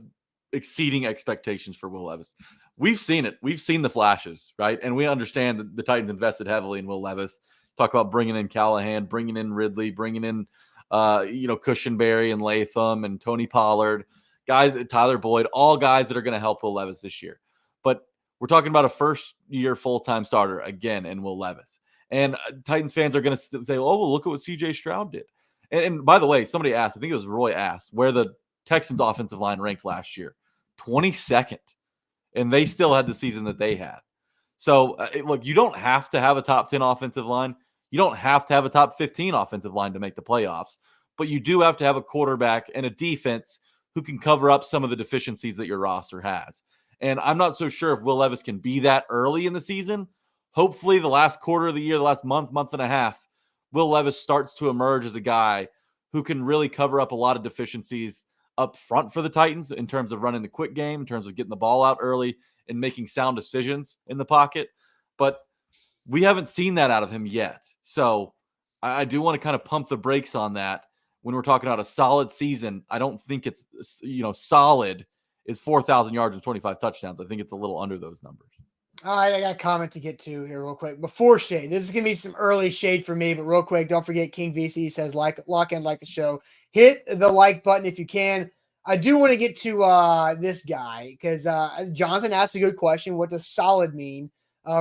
exceeding expectations for Will Levis? We've seen it. We've seen the flashes, right? And we understand that the Titans invested heavily in Will Levis. Talk about bringing in Callahan, bringing in Ridley, bringing in Cushenberry and Latham and Tony Pollard, guys, Tyler Boyd, all guys that are going to help Will Levis this year. But we're talking about a first-year full-time starter again in Will Levis. And Titans fans are going to say, oh, well, look at what C.J. Stroud did. And by the way, somebody asked, I think it was Roy asked, where the Texans offensive line ranked last year. 22nd. And they still had the season that they had. So, look, you don't have to have a top 10 offensive line. You don't have to have a top 15 offensive line to make the playoffs. But you do have to have a quarterback and a defense who can cover up some of the deficiencies that your roster has. And I'm not so sure if Will Levis can be that early in the season. Hopefully, the last quarter of the year, the last month and a half, Will Levis starts to emerge as a guy who can really cover up a lot of deficiencies up front for the Titans in terms of running the quick game, in terms of getting the ball out early and making sound decisions in the pocket. But we haven't seen that out of him yet. So I do want to kind of pump the brakes on that when we're talking about a solid season. I don't think it's, solid is 4,000 yards and 25 touchdowns. I think it's a little under those numbers. All right, I got a comment to get to here real quick. Before shade, this is going to be some early shade for me, but real quick, don't forget King VC says lock in, like the show. Hit the like button if you can. I do want to get to this guy because Jonathan asked a good question. What does solid mean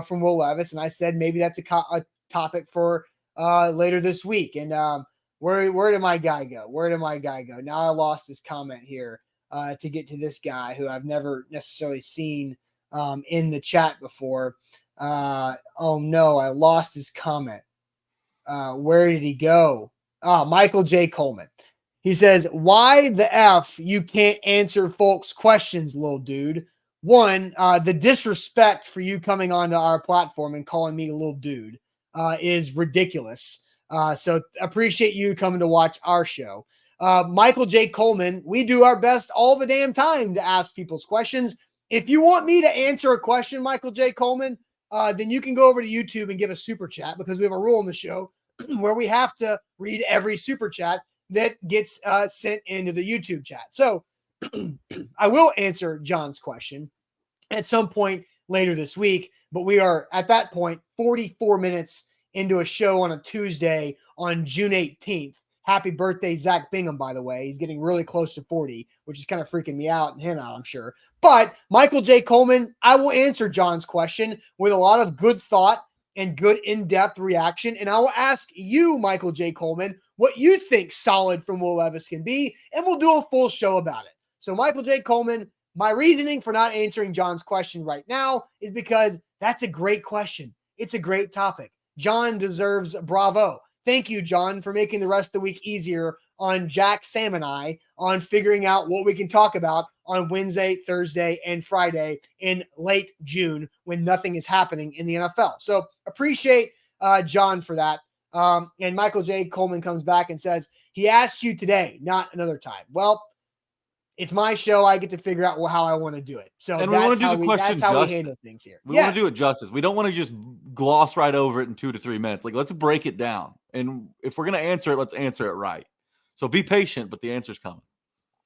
from Will Levis? And I said maybe that's a topic for later this week. And where did my guy go? Now I lost this comment here to get to this guy who I've never necessarily seen in the chat before. Oh no, I lost his comment. Where did he go? Michael J. Coleman. He says, why the F you can't answer folks' questions, little dude? One, the disrespect for you coming onto our platform and calling me a little dude is ridiculous. So appreciate you coming to watch our show. Michael J. Coleman, we do our best all the damn time to ask people's questions. If you want me to answer a question, Michael J. Coleman, then you can go over to YouTube and give a super chat because we have a rule in the show where we have to read every super chat that gets sent into the YouTube chat. So I will answer John's question at some point later this week, but we are at that point 44 minutes into a show on a Tuesday on June 18th. Happy birthday, Zach Bingham, by the way. He's getting really close to 40, which is kind of freaking me out and him out, I'm sure. But Michael J. Coleman, I will answer John's question with a lot of good thought and good in-depth reaction. And I will ask you, Michael J. Coleman, what you think solid from Will Levis can be, and we'll do a full show about it. So Michael J. Coleman, my reasoning for not answering John's question right now is because that's a great question. It's a great topic. John deserves bravo. Thank you, John, for making the rest of the week easier on Jack, Sam, and I on figuring out what we can talk about on Wednesday, Thursday, and Friday in late June when nothing is happening in the NFL. So appreciate John for that. And Michael J. Coleman comes back and says, he asked you today, not another time. Well, it's my show. I get to figure out how I want to do it. So and that's how we handle things here. We want to do it justice. We don't want to just gloss right over it in 2 to 3 minutes. Like, let's break it down. And if we're going to answer it, let's answer it right. So be patient, but the answer's coming.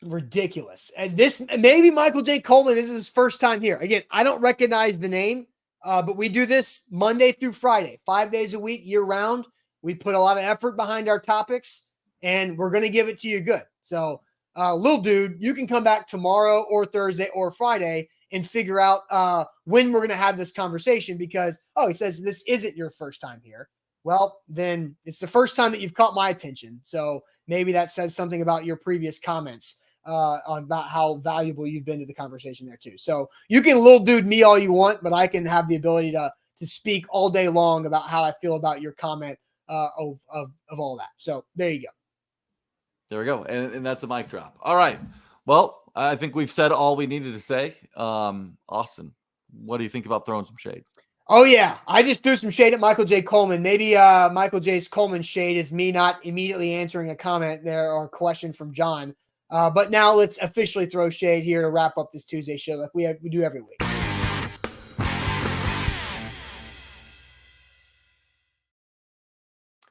Ridiculous. And this, maybe Michael J. Coleman, this is his first time here. Again, I don't recognize the name, but we do this Monday through Friday, 5 days a week, year round. We put a lot of effort behind our topics, and we're going to give it to you good. So, little dude, you can come back tomorrow or Thursday or Friday and figure out when we're going to have this conversation because, he says this isn't your first time here. Well, then it's the first time that you've caught my attention. So maybe that says something about your previous comments about how valuable you've been to the conversation there too. So you can little dude me all you want, but I can have the ability to speak all day long about how I feel about your comment of all that. So there you go. There we go. And that's a mic drop. All right. Well, I think we've said all we needed to say. Austin, what do you think about throwing some shade? Oh, yeah. I just threw some shade at Michael J. Coleman. Maybe Michael J. Coleman's shade is me not immediately answering a comment there or a question from John. But now let's officially throw shade here to wrap up this Tuesday show like we do every week.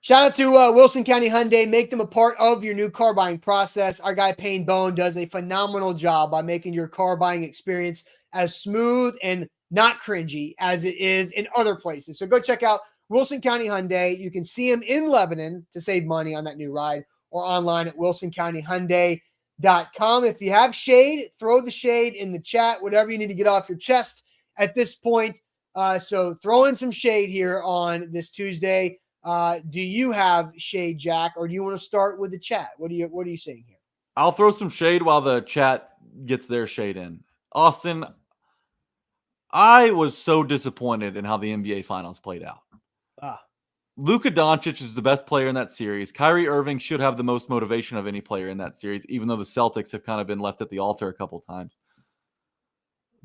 Shout out to Wilson County Hyundai. Make them a part of your new car buying process. Our guy Payne Bone does a phenomenal job by making your car buying experience as smooth and not cringy as it is in other places. So go check out Wilson County Hyundai. You can see him in Lebanon to save money on that new ride, or online at wilsoncountyhyundai.com. If you have shade, throw the shade in the chat, whatever you need to get off your chest at this point. So throw in some shade here on this Tuesday. Do you have shade, Jack, or do you want to start with the chat? What are you saying here? I'll throw some shade while the chat gets their shade in. Austin, I was so disappointed in how the NBA Finals played out. Luka Doncic is the best player in that series. Kyrie Irving should have the most motivation of any player in that series, even though the Celtics have kind of been left at the altar a couple times.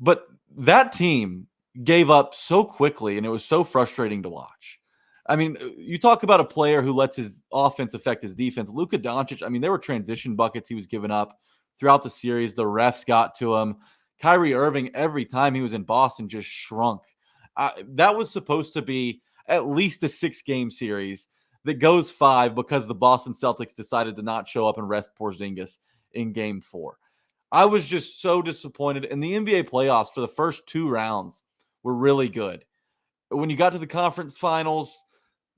But that team gave up so quickly, and it was so frustrating to watch. I mean, you talk about a player who lets his offense affect his defense. Luka Doncic, I mean, there were transition buckets he was giving up throughout the series. The refs got to him. Kyrie Irving, every time he was in Boston, just shrunk. That was supposed to be at least a 6-game series that goes 5 because the Boston Celtics decided to not show up and rest Porzingis in Game 4. I was just so disappointed. And the NBA playoffs for the first 2 rounds were really good. When you got to the conference finals,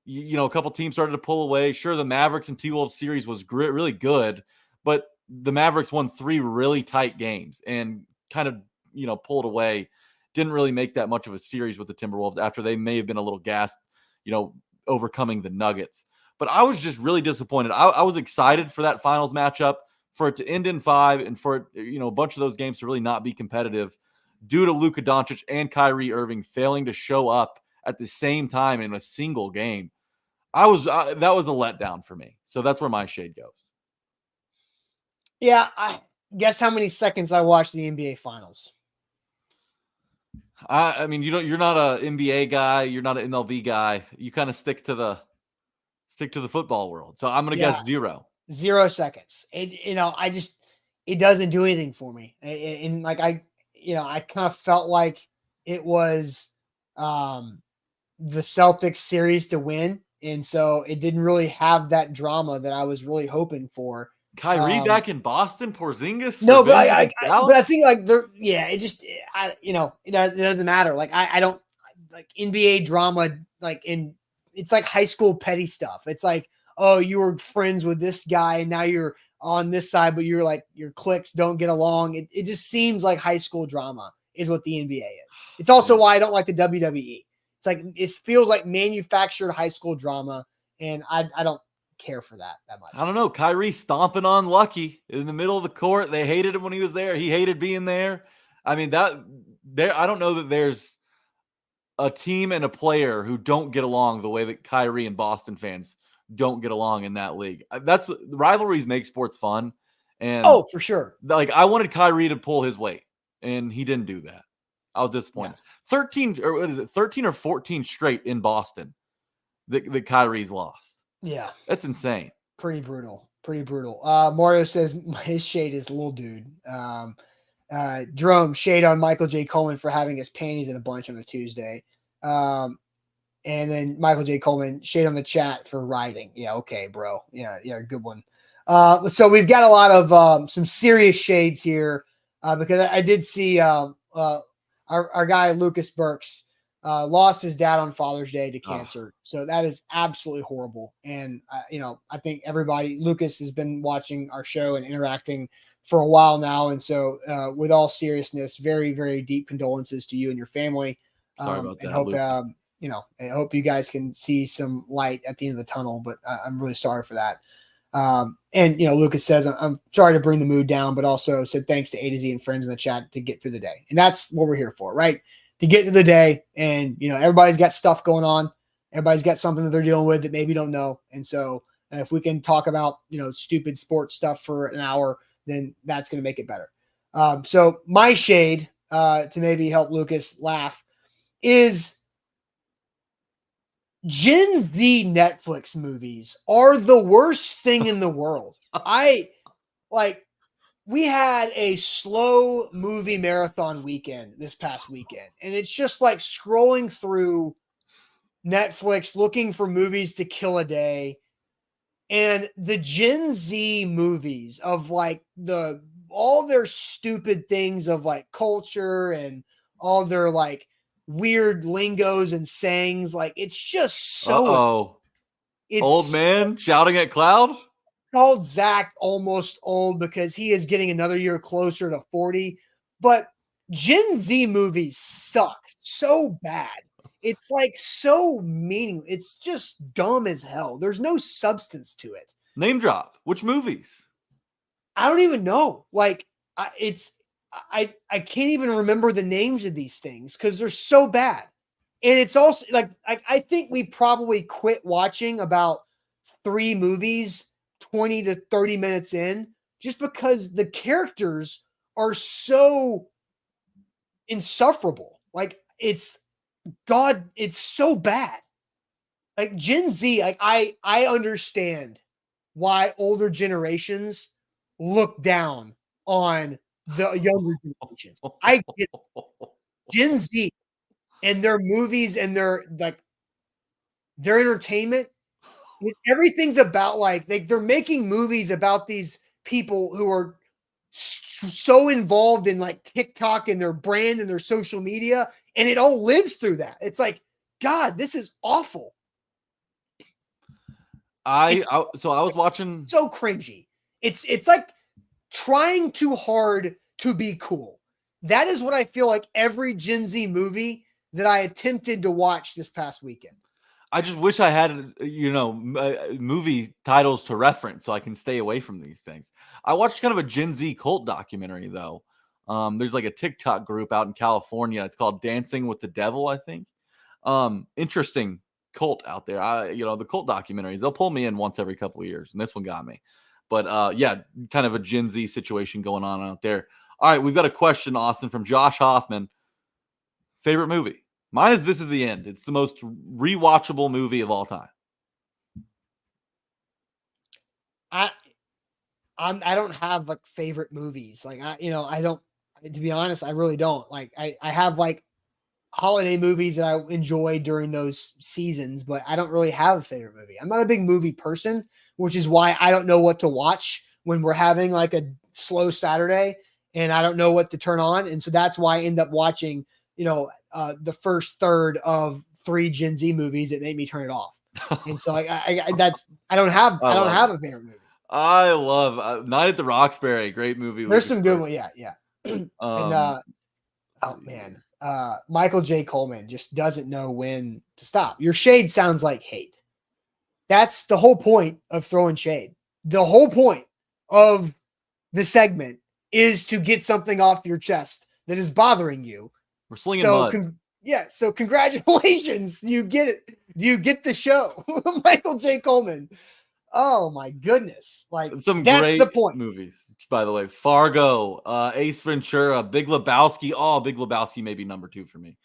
you know, a couple teams started to pull away. Sure, the Mavericks and T-Wolves series was really good, but the Mavericks won 3 really tight games and kind of, you know, pulled away. Didn't really make that much of a series with the Timberwolves after they may have been a little gassed, you know, overcoming the Nuggets. But I was just really disappointed. I was excited for that finals matchup, for it to end in 5 and for it, you know, a bunch of those games to really not be competitive due to Luka Doncic and Kyrie Irving failing to show up at the same time in a single game. That was a letdown for me. So that's where my shade goes. Yeah, I guess how many seconds I watched the NBA Finals. I mean, you're not an NBA guy. You're not an MLB guy. You kind of stick to the football world. So I'm going to guess 0. 0 seconds. It doesn't do anything for me. And like, I kind of felt like it was the Celtics series to win. And so it didn't really have that drama that I was really hoping for. Kyrie back in Boston, Porzingis. No, but I think like it doesn't matter. Like I don't like NBA drama. It's like high school petty stuff. It's like, oh, you were friends with this guy and now you're on this side, but you're like your cliques don't get along. It just seems like high school drama is what the NBA is. It's also why I don't like the WWE. It's like it feels like manufactured high school drama, and I don't care for that much. I don't know. Kyrie stomping on Lucky in the middle of the court. They hated him when he was there. He hated being there. I mean, I don't know that there's a team and a player who don't get along the way that Kyrie and Boston fans don't get along in that league. That's rivalries make sports fun. And for sure. Like I wanted Kyrie to pull his weight, and he didn't do that. I was disappointed. Yeah. 13 or 14 straight in Boston that Kyrie's lost. Yeah. That's insane. Pretty brutal. Mario says his shade is little dude. Jerome, shade on Michael J. Coleman for having his panties in a bunch on a Tuesday. And then Michael J. Coleman, shade on the chat for riding. Yeah, okay, bro. Yeah, good one. So we've got a lot of some serious shades here because I did see our guy Lucas Burks lost his dad on Father's Day to cancer. So that is absolutely horrible. And, I think Lucas has been watching our show and interacting for a while now. And so with all seriousness, very, very deep condolences to you and your family. Sorry about that, and hope, Lucas. I hope you guys can see some light at the end of the tunnel, but I'm really sorry for that. And Lucas says, I'm sorry to bring the mood down, but also said thanks to A to Z and friends in the chat to get through the day. And that's what we're here for, right? To get through the day. And, everybody's got stuff going on. Everybody's got something that they're dealing with that maybe don't know. And so if we can talk about, stupid sports stuff for an hour, then that's going to make it better. So my shade to maybe help Lucas laugh is Gen Z Netflix movies are the worst thing in the world. We had a slow movie marathon weekend this past weekend, and it's just like scrolling through Netflix looking for movies to kill a day. And the Gen Z movies of like all their stupid things of like culture and all their like weird lingos and sayings, like it's just so Uh-oh. it's Old man shouting at cloud? called Zach almost old because he is getting another year closer to 40. But Gen Z movies suck so bad. It's like so meaningless. It's just dumb as hell. There's no substance to it. Name drop. Which movies? I don't even know. Like I can't even remember the names of these things because they're so bad. And it's also like I think we probably quit watching about 3 movies 20 to 30 minutes in just because the characters are so insufferable. Like it's so bad. Like Gen Z, like I understand why older generations look down on the younger generations. I get Gen Z and their movies and their entertainment. Everything's about like they're making movies about these people who are so involved in like TikTok and their brand and their social media, and it all lives through that. It's like, God, this is awful. So I was watching. So cringy. It's like trying too hard to be cool. That is what I feel like every Gen Z movie that I attempted to watch this past weekend. I just wish I had, movie titles to reference so I can stay away from these things. I watched kind of a Gen Z cult documentary though. There's like a TikTok group out in California. It's called Dancing with the Devil, I think. Interesting cult out there. The cult documentaries, they'll pull me in once every couple of years, and this one got me. But yeah, kind of a Gen Z situation going on out there. All right, we've got a question, Austin, from Josh Hoffman. Favorite movie? Mine is This Is the End. It's the most rewatchable movie of all time. I don't have like favorite movies. Like I don't, to be honest, I really don't. Like I have like holiday movies that I enjoy during those seasons, but I don't really have a favorite movie. I'm not a big movie person, which is why I don't know what to watch when we're having like a slow Saturday and I don't know what to turn on. And so that's why I end up watching, the first third of 3 Gen Z movies that made me turn it off. And so I don't have a favorite movie. I love Night at the Roxbury. Great movie. There's some good ones. Yeah. And oh man, Michael J. Coleman just doesn't know when to stop. Your shade sounds like hate. That's the whole point of throwing shade. The whole point of the segment is to get something off your chest that is bothering you. We're slinging mud. So congratulations. You get it. You get the show. Michael J. Coleman. Oh my goodness. Like some that's great the point. Movies, by the way. Fargo, Ace Ventura, Big Lebowski. Oh, Big Lebowski may be number 2 for me.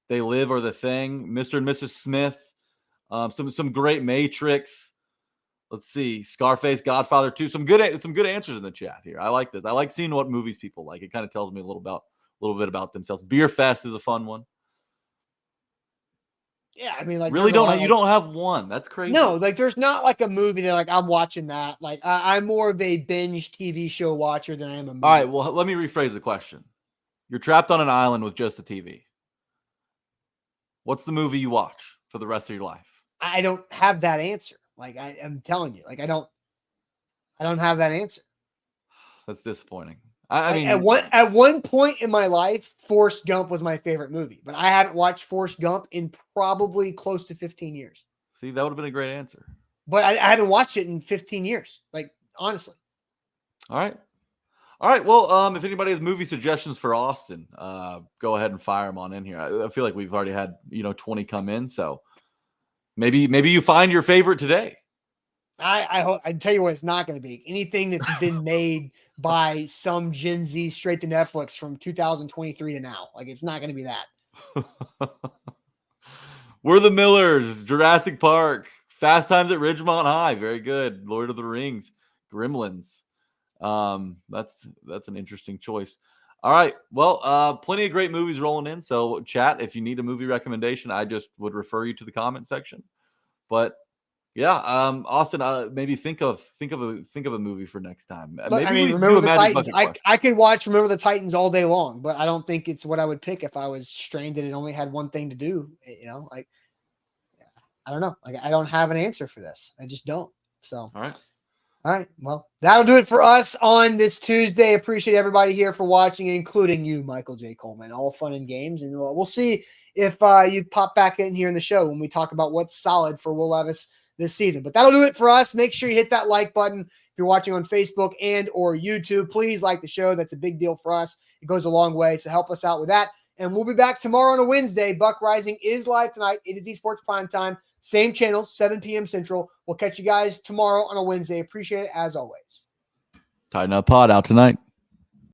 They Live or The Thing, Mr. and Mrs. Smith, some great Matrix. Let's see, Scarface, Godfather 2. Some good answers in the chat here. I like this. I like seeing what movies people like. It kind of tells me a little bit about themselves. Beer Fest is a fun one. Yeah, I mean, like, really don't have one. That's crazy. No, like, there's not like a movie that like I'm watching that. Like, I'm more of a binge TV show watcher than I am a movie. All right, well, let me rephrase the question. You're trapped on an island with just a TV. What's the movie you watch for the rest of your life? I don't have that answer. Like, I'm telling you, like, I don't have that answer. That's disappointing. I mean, at one point in my life, Forrest Gump was my favorite movie, but I haven't watched Forrest Gump in probably close to 15 years. See, that would have been a great answer. But I haven't watched it in 15 years. Like, honestly. All right. Well, if anybody has movie suggestions for Austin, go ahead and fire them on in here. I feel like we've already had 20 come in, so maybe you find your favorite today. I hope. I tell you what, it's not going to be anything that's been made by some Gen Z straight to Netflix from 2023 to now. Like, it's not going to be that. We're the Millers, Jurassic Park, Fast Times at Ridgemont High, very good. Lord of the Rings, Gremlins. That's an interesting choice. All right. Well, plenty of great movies rolling in. So chat, if you need a movie recommendation, I just would refer you to the comment section. But yeah, Austin, maybe think of a movie for next time. Look, Maybe we Remember do a the Magic Titans. Bucket question. I could watch Remember the Titans all day long, but I don't think it's what I would pick if I was stranded and only had one thing to do. I don't know. I don't have an answer for this. I just don't. So, All right. Well, that'll do it for us on this Tuesday. Appreciate everybody here for watching, including you, Michael J. Coleman. All fun and games. And we'll see if you pop back in here in the show when we talk about what's solid for Will Levis this season. But that'll do it for us. Make sure you hit that like button. If you're watching on Facebook and or YouTube, please like the show. That's a big deal for us. It goes a long way. So help us out with that. And we'll be back tomorrow on a Wednesday. Buck Rising is live tonight. It is eSports Primetime. Same channel, 7 p.m. Central. We'll catch you guys tomorrow on a Wednesday. Appreciate it as always. Tighten Up Pod out tonight.